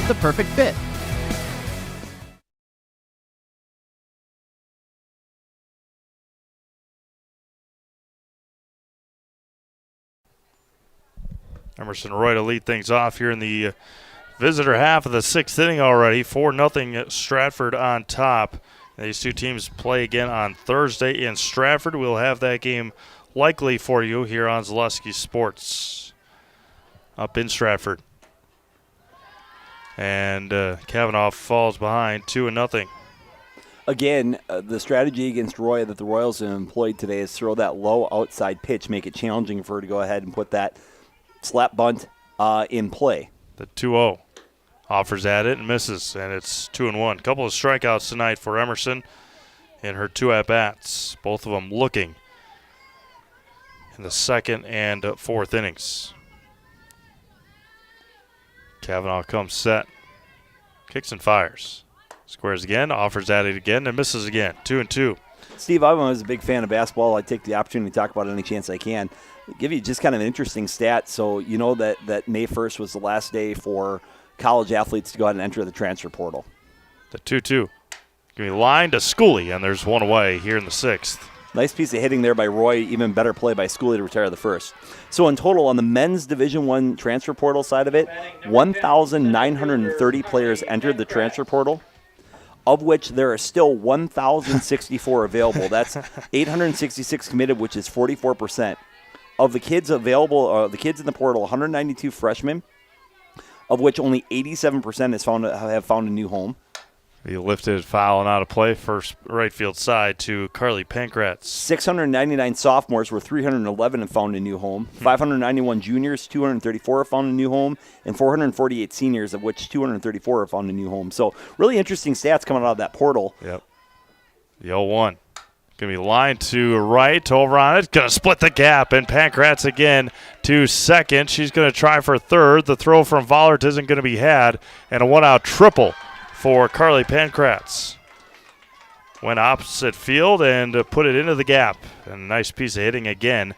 the perfect fit. Emerson Roy to lead things off here in the visitor half of the 6th inning already. 4-0 Stratford on top. These 2 teams play again on Thursday in Stratford. We'll have that game likely for you here on Zaleski Sports up in Stratford. And Kavanaugh falls behind 2-0. Again, the strategy against Roy that the Royals have employed today is throw that low outside pitch, make it challenging for her to go ahead and put that slap bunt in play. The 2-0 offers at it and misses, and it's 2-1. Couple of strikeouts tonight for Emerson in her 2 at-bats, both of them looking in the 2nd and 4th innings. Kavanaugh comes set, kicks and fires. Squares again, offers at it again, and misses again. 2-2. Steve, I was a big fan of basketball. I take the opportunity to talk about it any chance I can. Give you just kind of an interesting stat. So you know that May 1st was the last day for college athletes to go ahead and enter the transfer portal. The 2-2. Give me line to Schooley, and there's 1 away here in the 6th. Nice piece of hitting there by Roy. Even better play by Schooley to retire the first. So in total, on the men's Division I transfer portal side of it, 1,930 players entered the transfer portal, of which there are still 1,064 available. That's 866 committed, which is 44%. Of the kids available, the kids in the portal, 192 freshmen, of which only 87% have found a new home. He lifted, foul, and out of play. First right field side to Carly Pankratz. 699 sophomores were 311 and found a new home. 591 juniors, 234 have found a new home, and 448 seniors, of which 234 have found a new home. So really interesting stats coming out of that portal. Yep. The 0-1. Going to be lined to right, over on it. Going to split the gap, and Pankratz again to second. She's going to try for third. The throw from Vollert isn't going to be had, and a one-out triple for Carly Pankratz. Went opposite field and put it into the gap. And a nice piece of hitting again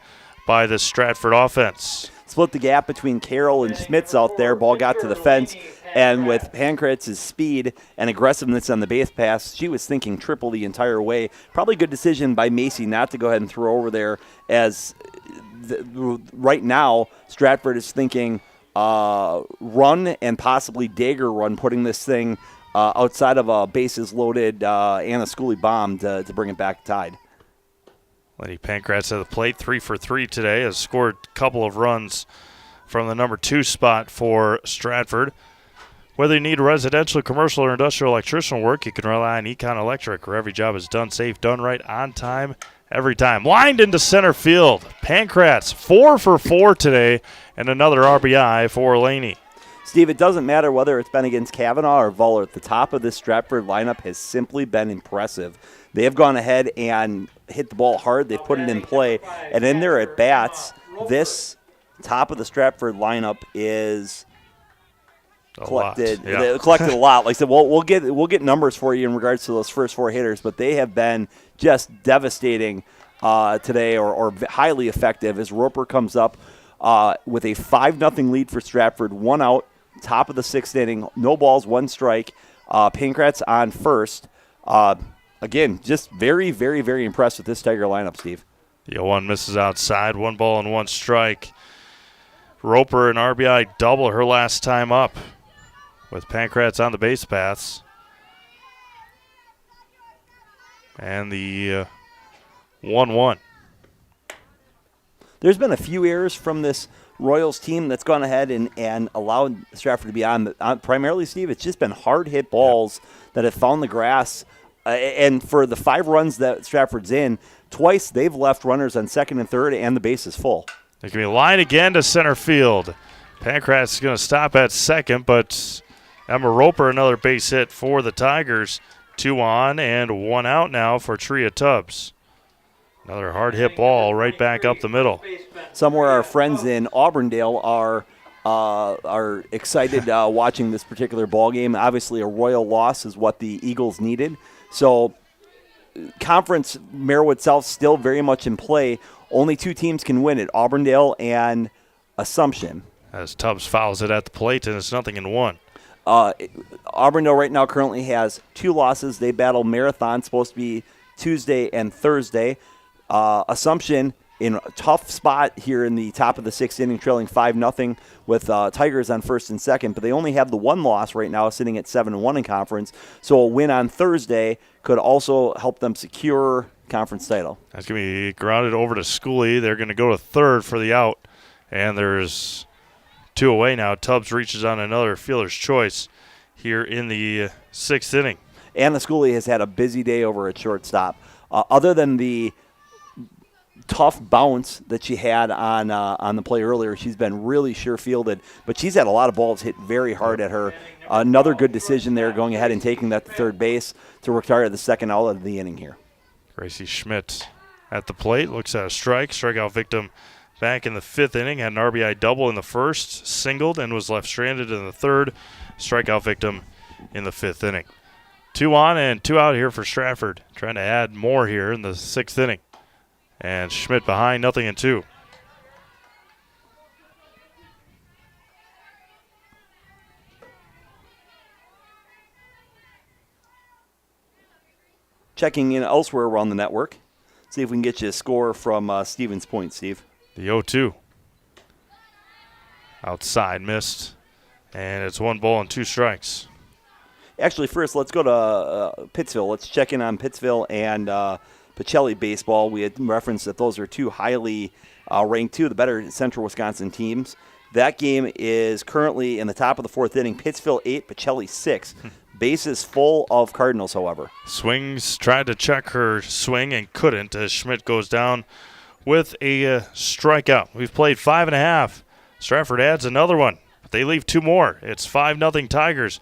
by the Stratford offense. Split the gap between Carroll and Schmitz out there. Ball got to the fence. And with Pankratz's speed and aggressiveness on the base pass, she was thinking triple the entire way. Probably a good decision by Macy not to go ahead and throw over there, as right now Stratford is thinking run and possibly dagger run, putting this thing outside of a bases loaded Anna Schooley bomb to bring it back tied. Lady Pankratz at the plate, 3 for 3 today, has scored a couple of runs from the number 2 spot for Stratford. Whether you need residential, commercial, or industrial electrician work, you can rely on Econ Electric, where every job is done safe, done right, on time, every time. Lined into center field. Pankratz, 4 for 4 today, and another RBI for Laney. Steve, it doesn't matter whether it's been against Kavanaugh or Vollert. The top of this Stratford lineup has simply been impressive. They have gone ahead and hit the ball hard. They've put it in play. And in their at-bats, this top of the Stratford lineup is collected a lot. Like I said, we'll get numbers for you in regards to those first 4 hitters, but they have been just devastating today, or highly effective, as Roper comes up with a 5-0 lead for Stratford. 1 out, top of the 6th inning, no balls, 1 strike. Pankratz on first. Again, just very, very, very impressed with this Tiger lineup, Steve. The 0-1 misses outside, 1 ball and 1 strike. Roper an RBI double her last time up, with Pankratz on the base paths. And the 1-1. There's been a few errors from this Royals team that's gone ahead and allowed Stratford to be on. Primarily, Steve, it's just been hard hit balls that have found the grass. And for the 5 runs that Stratford's in, twice they've left runners on second and third, and the base is full. There's going to be a line again to center field. Pankratz is going to stop at second, but Emma Roper, another base hit for the Tigers. 2 on and 1 out now for Tria Tubbs. Another hard hit ball right back up the middle. Somewhere our friends in Auburndale are excited watching this particular ball game. Obviously, a Royal loss is what the Eagles needed. So, conference Merriwood South still very much in play. Only 2 teams can win it, Auburndale and Assumption. As Tubbs fouls it at the plate, and it's 0-1. Auburndale right now currently has 2 losses. They battle Marathon, supposed to be Tuesday and Thursday. Assumption in a tough spot here in the top of the 6th inning, trailing 5-0 with Tigers on first and second. But they only have the 1 loss right now, sitting at 7-1 in conference. So a win on Thursday could also help them secure conference title. That's going to be grounded over to Schooley. They're going to go to third for the out. And there's 2 away now. Tubbs reaches on another fielder's choice here in the 6th inning. Anna Schooley has had a busy day over at shortstop. Other than the tough bounce that she had on the play earlier, she's been really sure-fielded, but she's had a lot of balls hit very hard at her. Another good decision there, going ahead and taking that to third base to retire the 2nd out of the inning here. Gracie Schmidt at the plate, looks at a strikeout victim back in the 5th inning, had an RBI double in the 1st, singled, and was left stranded in the 3rd. Strikeout victim in the 5th inning. 2 on and 2 out here for Stratford, trying to add more here in the 6th inning. And Schmidt behind, 0-2. Checking in elsewhere around the network. See if we can get you a score from Stevens Point, Steve. The 0-2. Outside, missed. And it's 1 ball and 2 strikes. Actually, first, let's go to Pittsville. Let's check in on Pittsville and Pacelli baseball. We had referenced that those are 2 highly ranked, 2 of the better Central Wisconsin teams. That game is currently in the top of the 4th inning. Pittsville 8, Pacelli 6. Bases full of Cardinals, however. Swings, tried to check her swing and couldn't as Schmidt goes down with a strikeout. We've played 5.5. Stratford adds another one, but they leave 2 more. It's 5-0 Tigers.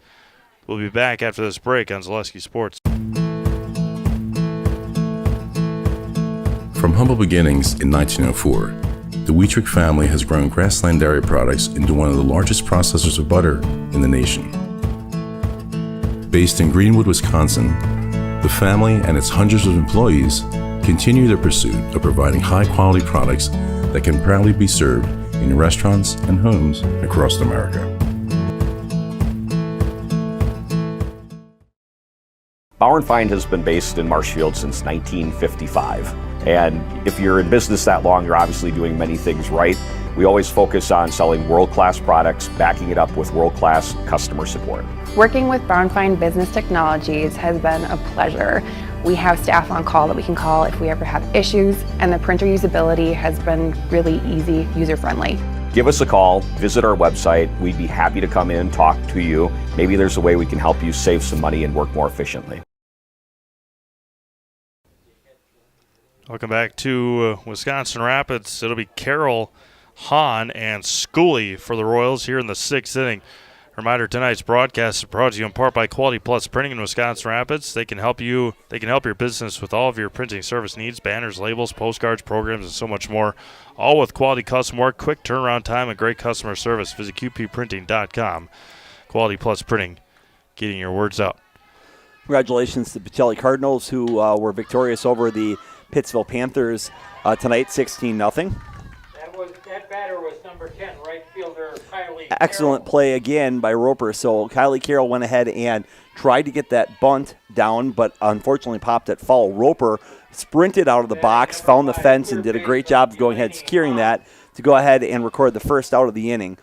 We'll be back after this break on Zaleski Sports. From humble beginnings in 1904, the Wheatrick family has grown Grassland Dairy Products into one of the largest processors of butter in the nation. Based in Greenwood, Wisconsin, the family and its hundreds of employees continue their pursuit of providing high-quality products that can proudly be served in restaurants and homes across America. Bauer & Fine has been based in Marshfield since 1955. And if you're in business that long, you're obviously doing many things right. We always focus on selling world-class products, backing it up with world-class customer support. Working with Bauer & Fine Business Technologies has been a pleasure. We have staff on call that we can call if we ever have issues, and the printer usability has been really easy, user-friendly. Give us a call, visit our website. We'd be happy to come in, talk to you. Maybe there's a way we can help you save some money and work more efficiently. Welcome back to Wisconsin Rapids. It'll be Carroll, Hahn, and Schooley for the Royals here in the 6th inning. Reminder, tonight's broadcast is brought to you in part by Quality Plus Printing in Wisconsin Rapids. They can help your business with all of your printing service needs, banners, labels, postcards, programs, and so much more. All with quality custom work, quick turnaround time, and great customer service. Visit qpprinting.com. Quality Plus Printing, getting your words out. Congratulations to Pacelli Cardinals, who were victorious over the Pittsville Panthers tonight, 16-0. That batter was number 10, right fielder Kylie Excellent Carroll. play again by Roper. So Kylie Carroll went ahead and tried to get that bunt down, but unfortunately popped it foul. Roper sprinted out of the box, found the fence, and did a great job of going ahead securing that to go ahead and record the first out of the inning.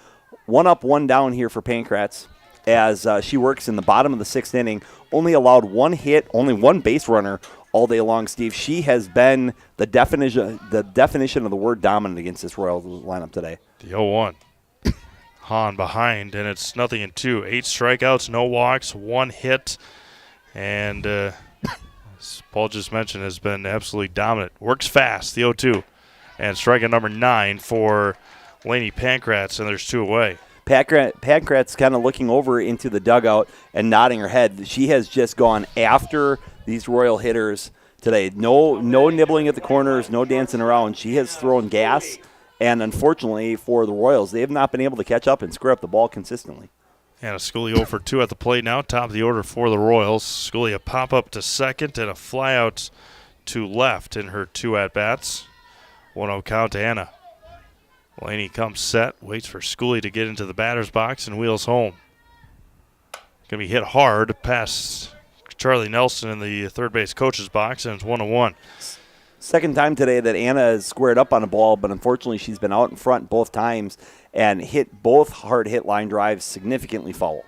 1 up, 1 down here for Pancrats as she works in the bottom of the 6th inning. Only allowed 1 hit, only 1 base runner all day long, Steve. She has been the definition of the word dominant against this Royals lineup today. The 0-1. Hahn behind, and it's 0-2. 8 strikeouts, no walks, 1 hit, and as Paul just mentioned, has been absolutely dominant. Works fast, the 0-2. And strikeout number 9 for Lainey Pancrats, and there's 2 away. Pancrats kind of looking over into the dugout and nodding her head. She has just gone after these Royal hitters today. No nibbling at the corners, no dancing around. She has thrown gas, and unfortunately for the Royals, they have not been able to catch up and square up the ball consistently. And a Schooley 0 for 2 at the plate now, top of the order for the Royals. Schooley a pop-up to second and a fly-out to left in her 2 at-bats. 1-0 count to Anna. Laney comes set, waits for Schooley to get into the batter's box and wheels home. Going to be hit hard past Charlie Nelson in the third base coach's box, and it's 1-1. Second time today that Anna has squared up on a ball, but unfortunately she's been out in front both times and hit both hard hit line drives significantly foul.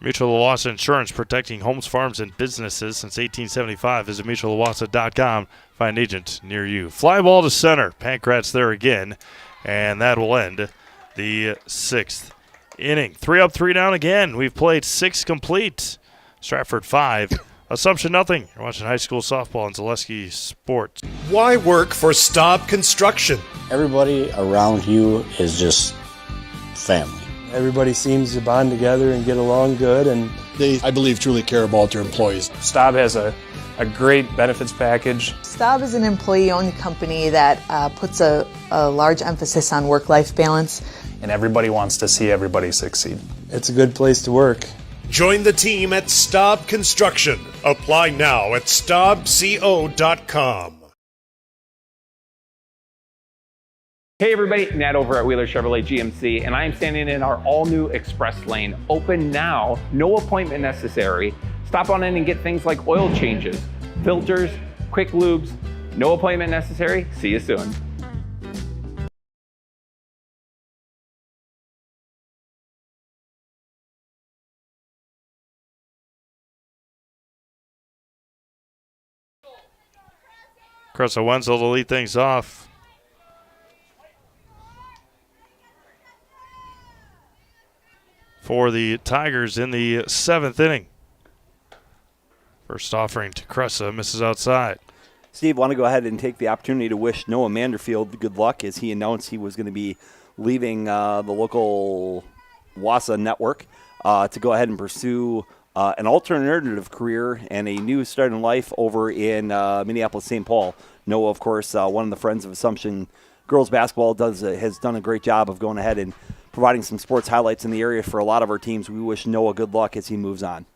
Mutual Owasso Insurance, protecting homes, farms, and businesses since 1875. Visit mutualowasso.com. Find an agent near you. Fly ball to center. Pancrats there again, and that will end the 6th inning. 3 up, 3 down again. We've played 6 complete. Stratford 5, Assumption nothing. You're watching high school softball on Zaleski Sports. Why work for Staub Construction? Everybody around you is just family. Everybody seems to bond together and get along good, and They, I believe, truly care about their employees. Staub has a great benefits package. Staub is an employee-owned company that puts a large emphasis on work-life balance. And everybody wants to see everybody succeed. it's a good place to work. Join the team at Staub Construction. Apply now at staubco.com. Hey everybody, Nat over at Wheeler Chevrolet GMC, and I am standing in our all-new Express Lane. Open now, no appointment necessary. Stop on in and get things like oil changes, filters, quick lubes. No appointment necessary. See you soon. Cressa Wenzel to lead things off. For the Tigers in the 7th inning. First offering to Cressa, misses outside. Steve, want to go ahead and take the opportunity to wish Noah Manderfield good luck as he announced he was going to be leaving the local WIAA network to go ahead and pursue an alternative career and a new start in life over in Minneapolis-St. Paul. Noah, of course, one of the Friends of Assumption girls basketball has done a great job of going ahead and providing some sports highlights in the area for a lot of our teams. We wish Noah good luck as he moves on.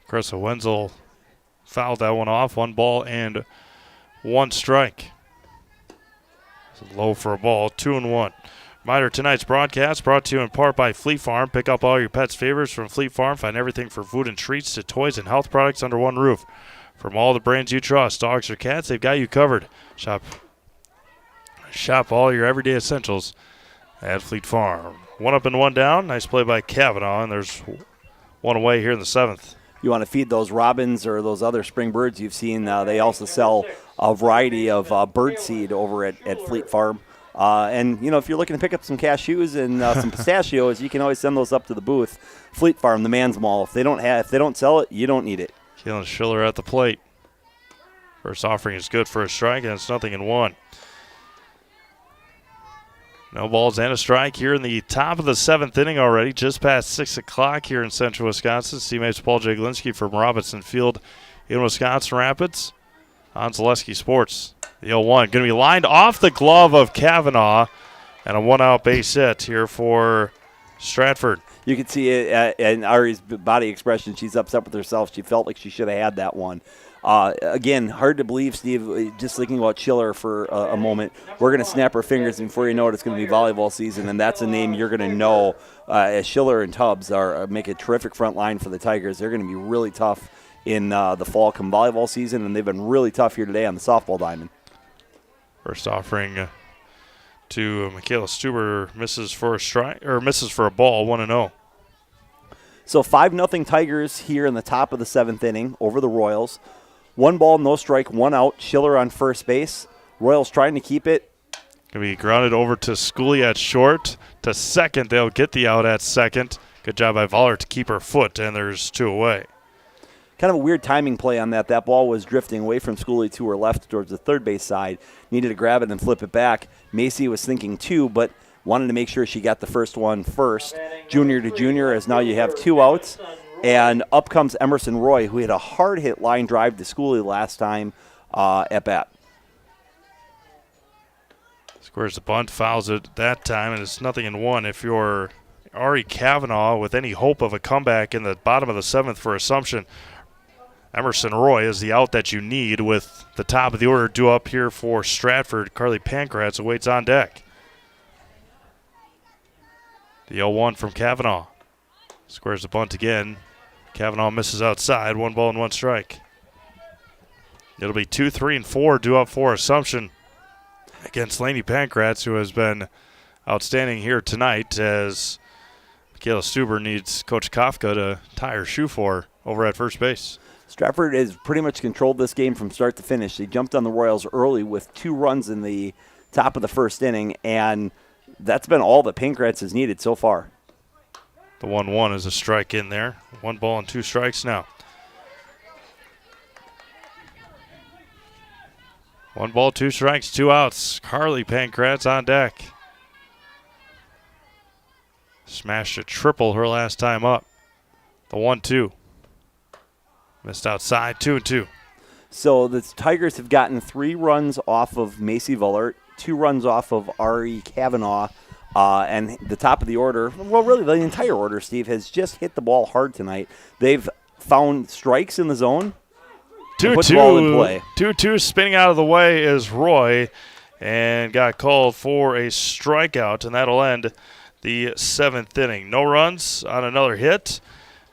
Cressa Wenzel fouled that one off. 1 ball and 1 strike. It's low for a ball. 2-1. Reminder, tonight's broadcast brought to you in part by Fleet Farm. Pick up all your pets' favorites from Fleet Farm. Find everything from food and treats to toys and health products under one roof. From all the brands you trust, dogs or cats, they've got you covered. Shop all your everyday essentials at Fleet Farm. 1 up and 1 down. Nice play by Kavanaugh, and there's 1 away here in the 7th. You want to feed those robins or those other spring birds you've seen. They also sell a variety of bird seed over at Fleet Farm. And, if you're looking to pick up some cashews and some pistachios, you can always send those up to the booth. Fleet Farm, the man's mall. If they don't sell it, you don't need it. Keelan Schiller at the plate. First offering is good for a strike, and it's 0-1. No balls and a strike here in the top of the 7th inning already. Just past 6 o'clock here in central Wisconsin. Teammates Paul Jaglinski from Robinson Field in Wisconsin Rapids on Zaleski Sports. The 0-1 going to be lined off the glove of Kavanaugh, and a 1-out base hit here for Stratford. You can see it in Ari's body expression. She's upset with herself. She felt like she should have had that one. Again, hard to believe, Steve, just thinking about Schiller for a moment. We're going to snap our fingers, and before you know it, it's going to be volleyball season, and that's a name you're going to know as Schiller and Tubbs make a terrific front line for the Tigers. They're going to be really tough in the fall come volleyball season, and they've been really tough here today on the softball diamond. First offering to Michaela Stuber misses for a ball, 1-0. So 5-0 Tigers here in the top of the 7th inning over the Royals. 1 ball, no strike, 1 out. Schiller on first base. Royals trying to keep it. Going to be grounded over to Schooley at short. To second, they'll get the out at second. Good job by Voller to keep her foot, and there's 2 away. Kind of a weird timing play on that. That ball was drifting away from Schooley to her left towards the third base side. Needed to grab it and flip it back. Macy was thinking 2, but wanted to make sure she got the first one first. Junior to junior, as now you have 2 outs. And up comes Emerson Roy, who hit a hard-hit line drive to Schooley last time at bat. Squares the bunt, fouls it that time, and it's 0-1. If you're Ari Kavanaugh with any hope of a comeback in the bottom of the 7th for Assumption, Emerson Roy is the out that you need with the top of the order due up here for Stratford. Carly Pankratz awaits on deck. The 0-1 from Kavanaugh. Squares the bunt again. Kavanaugh misses outside. 1 ball and 1 strike. It'll be 2, 3, and 4 due up for Assumption against Laney Pankratz, who has been outstanding here tonight as Michaela Stuber needs Coach Kafka to tie her shoe for her over at first base. Stratford has pretty much controlled this game from start to finish. They jumped on the Royals early with 2 runs in the top of the first inning, and that's been all that Pankratz has needed so far. The 1-1 is a strike in there. 1 ball and 2 strikes now. 1 ball, 2 strikes, 2 outs. Carly Pankratz on deck. Smashed a triple her last time up. The 1-2. Missed outside, 2-2. So the Tigers have gotten 3 runs off of Macy Vullert, 2 runs off of Ari Kavanaugh, and the top of the order, well, really the entire order, Steve, has just hit the ball hard tonight. They've found strikes in the zone. 2-2. 2-2 spinning out of the way is Roy, and got called for a strikeout, and that'll end the 7th inning. No runs on another hit.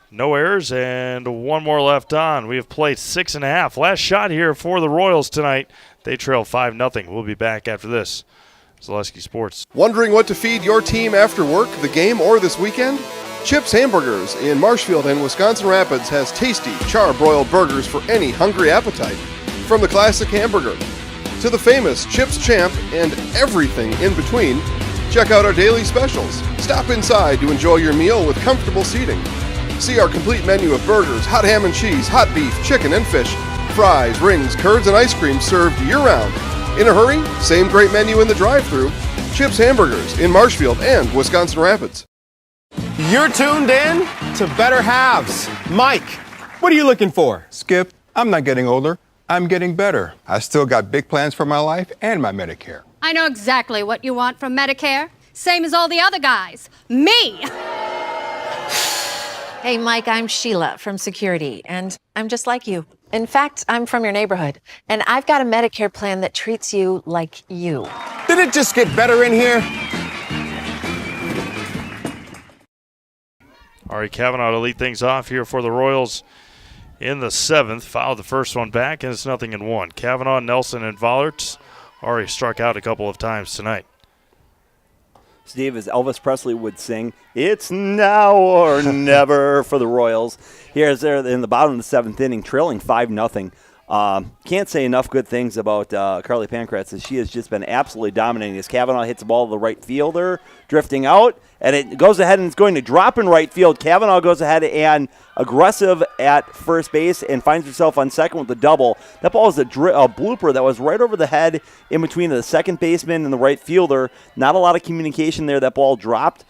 No errors, and 1 more left on. We have played 6.5. Last shot here for the Royals tonight. They trail 5-0. We'll be back after this. Zaleski Sports. Wondering what to feed your team after work, the game, or this weekend? Chips Hamburgers in Marshfield and Wisconsin Rapids has tasty, char-broiled burgers for any hungry appetite. From the classic hamburger to the famous Chips Champ and everything in between, check out our daily specials. Stop inside to enjoy your meal with comfortable seating. See our complete menu of burgers, hot ham and cheese, hot beef, chicken and fish, fries, rings, curds, and ice cream served year-round. In a hurry? Same great menu in the drive-thru. Chips Hamburgers in Marshfield and Wisconsin Rapids. You're tuned in to Better Halves. Mike, what are you looking for? Skip, I'm not getting older. I'm getting better. I still got big plans for my life and my Medicare. I know exactly what you want from Medicare. Same as all the other guys. Me! Hey, Mike, I'm Sheila from Security, and I'm just like you. In fact, I'm from your neighborhood, and I've got a Medicare plan that treats you like you. Did it just get better in here? Ari Kavanaugh to lead things off here for the Royals in the 7th. Fouled the first one back, and it's 0-1. Kavanaugh, Nelson, and Vollert already struck out a couple of times tonight. Steve, as Elvis Presley would sing, it's now or never for the Royals. Here's there in the bottom of the 7th inning, trailing 5-0. Can't say enough good things about Carly Pankratz, as she has just been absolutely dominating. As Kavanaugh hits the ball to the right fielder, drifting out, and it goes ahead and it's going to drop in right field. Kavanaugh goes ahead and aggressive at first base and finds herself on second with the double. That ball is a blooper that was right over the head in between the second baseman and the right fielder. Not a lot of communication there. That ball dropped.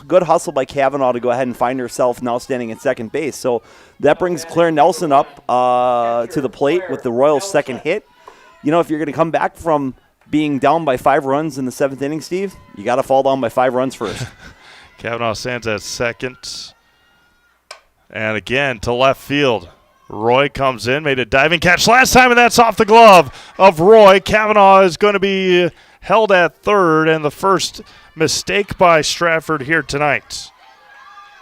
Good hustle by Kavanaugh to go ahead and find herself now standing at second base. So that brings Claire Nelson up to the plate with the Royals' second hit. You know, if you're going to come back from being down by 5 runs in the 7th inning, Steve, you got to fall down by 5 runs first. Kavanaugh stands at second. And again to left field. Roy comes in, made a diving catch last time, and that's off the glove of Roy. Kavanaugh is going to be held at third, and the first mistake by Stratford here tonight.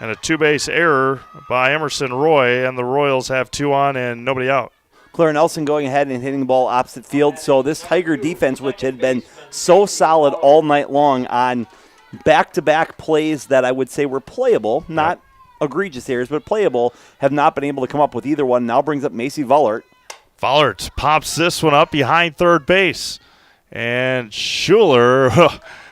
And a 2-base error by Emerson Roy, and the Royals have 2 on and nobody out. Claire Nelson going ahead and hitting the ball opposite field. So this Tiger defense, which had been so solid all night long on back-to-back plays that I would say were playable, not egregious errors, but playable, have not been able to come up with either one. Now brings up Macy Vollert. Vollert pops this one up behind third base. And Schuler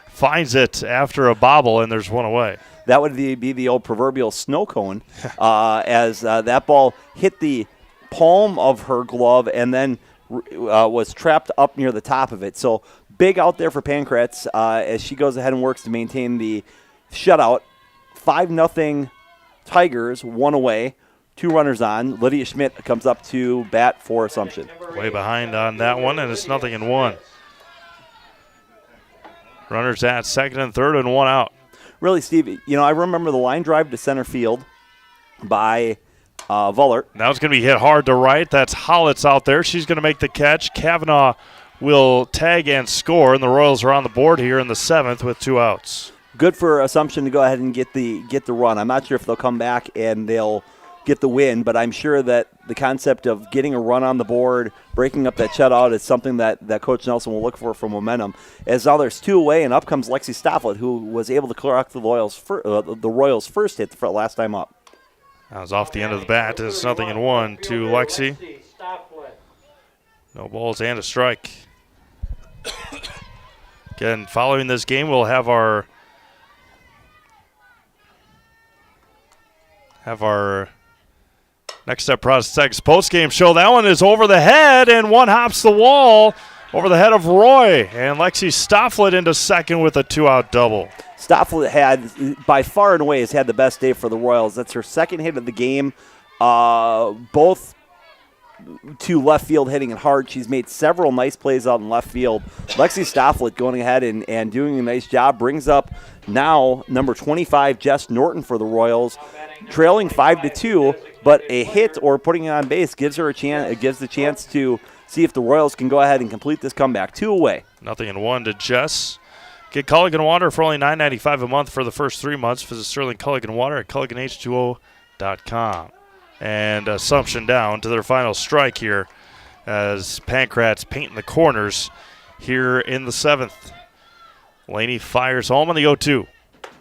finds it after a bobble, and there's one away. That would be the old proverbial snow cone as that ball hit the palm of her glove and then was trapped up near the top of it. So big out there for Pankratz as she goes ahead and works to maintain the shutout. 5-0 Tigers, 1 away, 2 runners on. Lydia Schmidt comes up to bat for Assumption. Way behind on that one, and it's 0-1. Runners at second and third and 1 out. Really, Steve, you know, I remember the line drive to center field by Vollert. Now it's going to be hit hard to right. That's Hollitz out there. She's going to make the catch. Kavanaugh will tag and score, and the Royals are on the board here in the 7th with 2 outs. Good for Assumption to go ahead and get the run. I'm not sure if they'll come back and they'll get the win, but I'm sure that the concept of getting a run on the board, breaking up that shutout is something that Coach Nelson will look for momentum. As now there's 2 away, and up comes Lexi Stofflet, who was able to clear out the Royals' first hit for last time up. That was off the end of the bat. It's 0-1 to Lexi. No balls and a strike. Again, following this game, we'll have our Next Step Prospects post-game show. That one is over the head, and one hops the wall over the head of Roy. And Lexi Stofflet into second with a 2-out double. Stofflet had, by far and away, has had the best day for the Royals. That's her second hit of the game. Both to left field hitting it hard. She's made several nice plays out in left field. Lexi Stofflet going ahead and doing a nice job. Brings up now number 25, Jess Norton for the Royals. Trailing 5-2, but a hit or putting it on base gives her a chance. It gives the chance to see if the Royals can go ahead and complete this comeback. 2 away. 0-1 to Jess. Get Culligan Water for only $9.95 a month for the first 3 months. Visit Sterling Culligan Water at CulliganH2O.com. And Assumption down to their final strike here as Pankratz painting the corners here in the 7th. Laney fires home on the 0-2.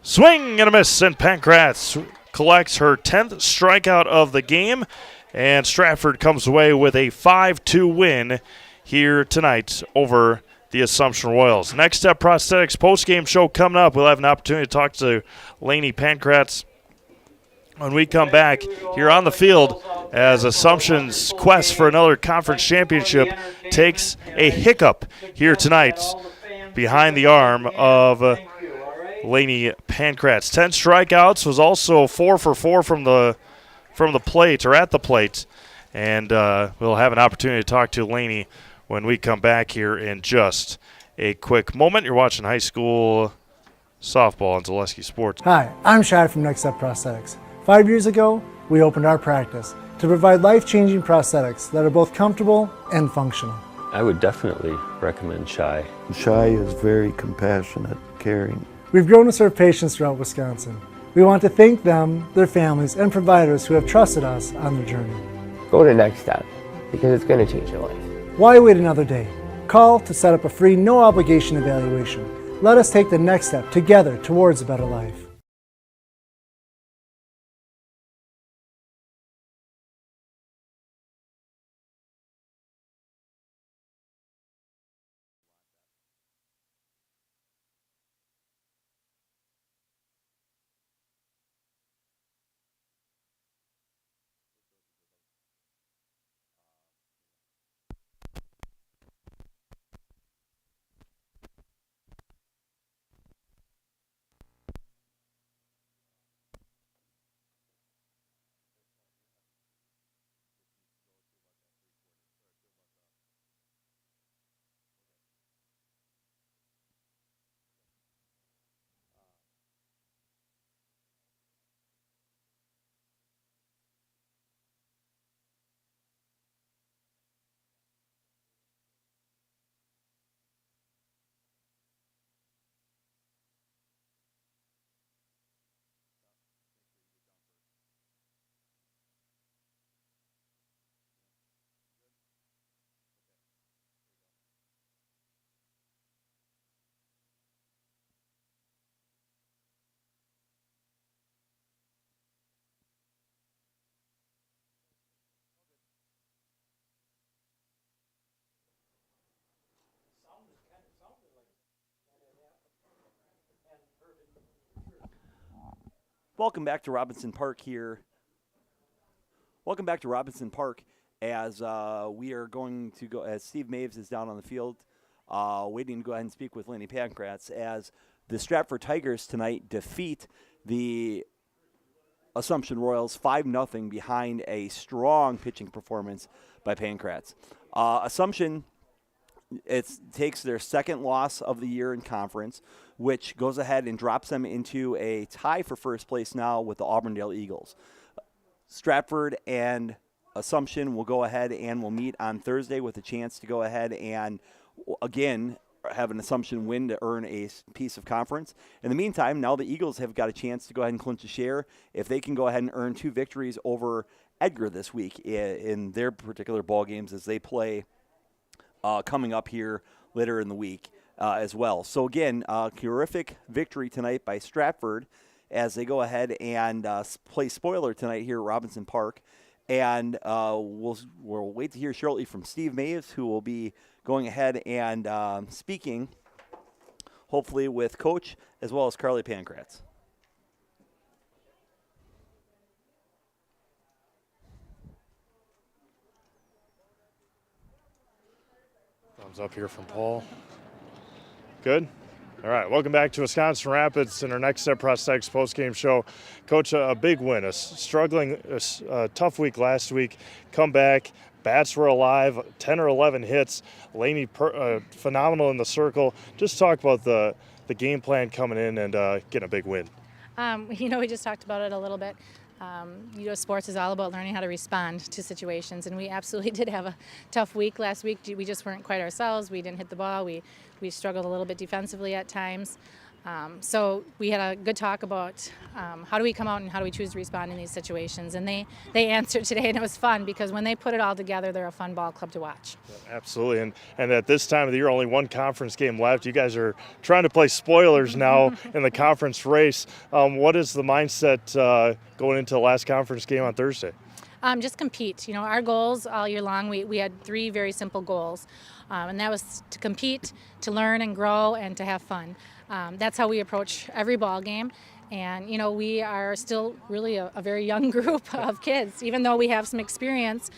Swing and a miss, and Pankratz collects her 10th strikeout of the game, and Stratford comes away with a 5-2 win here tonight over the Assumption Royals. Next Step Prosthetics post-game show coming up. We'll have an opportunity to talk to Laney Pankratz when we come back here on the field as Assumption's quest for another conference championship takes a hiccup here tonight behind the arm of Laney Pankratz. 10 strikeouts, was also 4 for 4 from the plate, or at the plate. And we'll have an opportunity to talk to Laney when we come back here in just a quick moment. You're watching high school softball on Zaleski Sports. Hi, I'm Shai from Next Step Prosthetics. 5 years ago, we opened our practice to provide life-changing prosthetics that are both comfortable and functional. I would definitely recommend Shai. Shai is very compassionate, caring. We've grown to serve patients throughout Wisconsin. We want to thank them, their families, and providers who have trusted us on their journey. Go to Next Step, because it's going to change your life. Why wait another day? Call to set up a free, no-obligation evaluation. Let us take the next step together towards a better life. Welcome back to Robinson Park here. Welcome back to Robinson Park as we are going to go, as Steve Maves is down on the field, waiting to go ahead and speak with Laney Pankratz as the Stratford Tigers tonight defeat the Assumption Royals 5-0 behind a strong pitching performance by Pankratz. Assumption, it takes their second loss of the year in conference, which goes ahead and drops them into a tie for first place now with the Auburndale Eagles. Stratford and Assumption will go ahead and will meet on Thursday with a chance to go ahead and, again, have an Assumption win to earn a piece of conference. In the meantime, now the Eagles have got a chance to go ahead and clinch a share if they can go ahead and earn 2 victories over Edgar this week in their particular ball games as they play coming up here later in the week as well. So again, terrific victory tonight by Stratford as they go ahead and play spoiler tonight here at Robinson Park. And we'll wait to hear shortly from Steve Maves, who will be going ahead and speaking, hopefully with Coach as well as Carly Pankratz. Thumbs up here from Paul. Good. All right, welcome back to Wisconsin Rapids in our Next Step Prosthetics postgame show. Coach, a big win, a tough week last week. Come back, bats were alive, 10 or 11 hits. Laney phenomenal in the circle. Just talk about the game plan coming in and getting a big win. We just talked about it a little bit. Sports is all about learning how to respond to situations, and we absolutely did have a tough week last week. We just weren't quite ourselves. We didn't hit the ball. We struggled a little bit defensively at times. So we had a good talk about how do we come out and how do we choose to respond in these situations. And they answered today, and it was fun because when they put it all together, they're a fun ball club to watch. Yeah, absolutely. And at this time of the year, only one conference game left. You guys are trying to play spoilers now in the conference race. What is the mindset going into the last conference game on Thursday? Just compete. Our goals all year long, we had 3 very simple goals. And that was to compete, to learn and grow, and to have fun. That's how we approach every ball game. And, we are still really a very young group of kids. Even though we have some experience,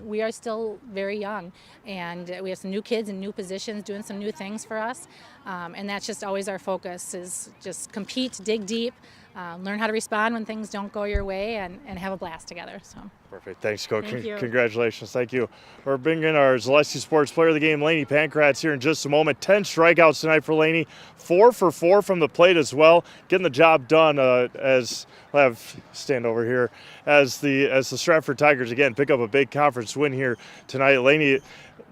we are still very young. And we have some new kids in new positions doing some new things for us. And that's just always our focus, is just compete, dig deep, learn how to respond when things don't go your way, and have a blast together. So. Perfect. Thanks, Coach. Thank you. Congratulations. Thank you. We're bringing in our Zaleski Sports Player of the Game, Lainey Pankratz, here in just a moment. 10 strikeouts tonight for Lainey. 4 for 4 from the plate as well. Getting the job done as I'll have stand over here as the Stratford Tigers again pick up a big conference win here tonight. Lainey,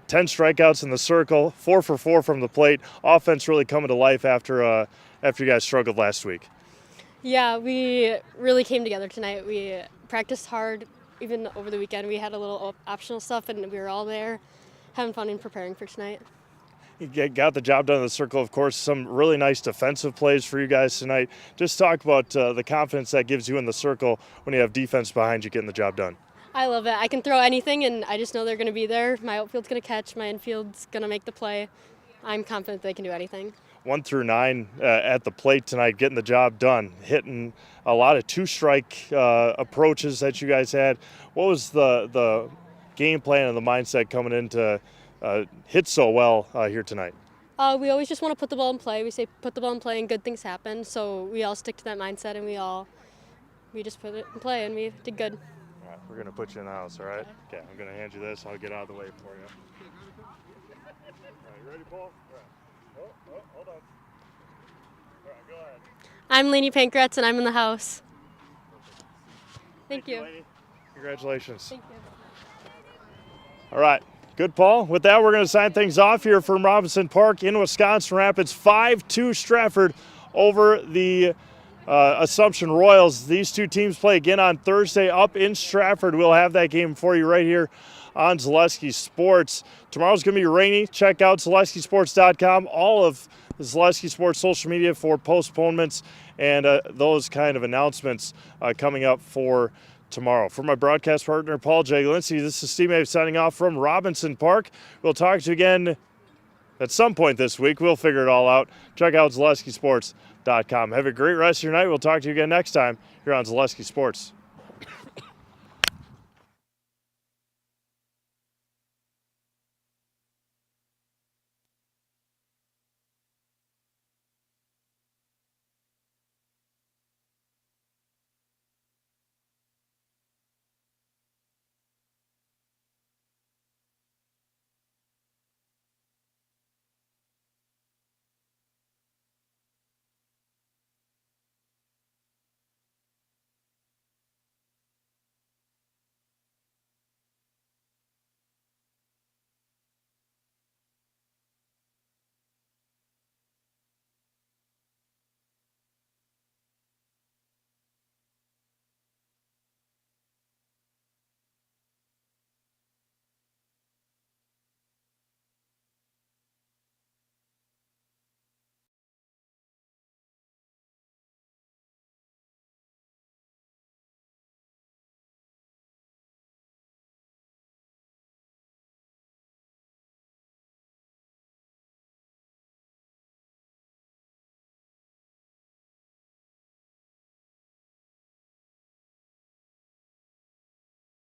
10 strikeouts in the circle, 4 for 4 from the plate. Offense really coming to life after you guys struggled last week. Yeah, we really came together tonight. We practiced hard. Even over the weekend, we had a little optional stuff, and we were all there having fun and preparing for tonight. You got the job done in the circle, of course. Some really nice defensive plays for you guys tonight. Just talk about the confidence that gives you in the circle when you have defense behind you getting the job done. I love it. I can throw anything, and I just know they're going to be there. My outfield's going to catch. My infield's going to make the play. I'm confident they can do anything. 1 through 9 at the plate tonight, getting the job done, hitting a lot of two-strike approaches that you guys had. What was the game plan and the mindset coming in to hit so well here tonight? We always just want to put the ball in play. We say put the ball in play and good things happen. So we all stick to that mindset, and we just put it in play, and we did good. All right, we're going to put you in the house, all right? Okay, I'm going to hand you this. I'll get out of the way for you. All right, you ready, Paul? All right. Oh, hold on. All right, go ahead. I'm Lainey Pankratz, and I'm in the house. Thank you. Lainey. Congratulations. Thank you. All right. Good, Paul. With that, we're going to sign things off here from Robinson Park in Wisconsin Rapids. 5-2 Stratford over the Assumption Royals. These two teams play again on Thursday up in Stratford. We'll have that game for you right here on Zaleski Sports. Tomorrow's going to be rainy. Check out ZaleskiSports.com. All of the Zaleski Sports social media for postponements and those kind of announcements coming up for tomorrow. For my broadcast partner, Paul Jagolinski, this is Steve May signing off from Robinson Park. We'll talk to you again at some point this week. We'll figure it all out. Check out ZaleskiSports.com. Have a great rest of your night. We'll talk to you again next time here on Zaleski Sports.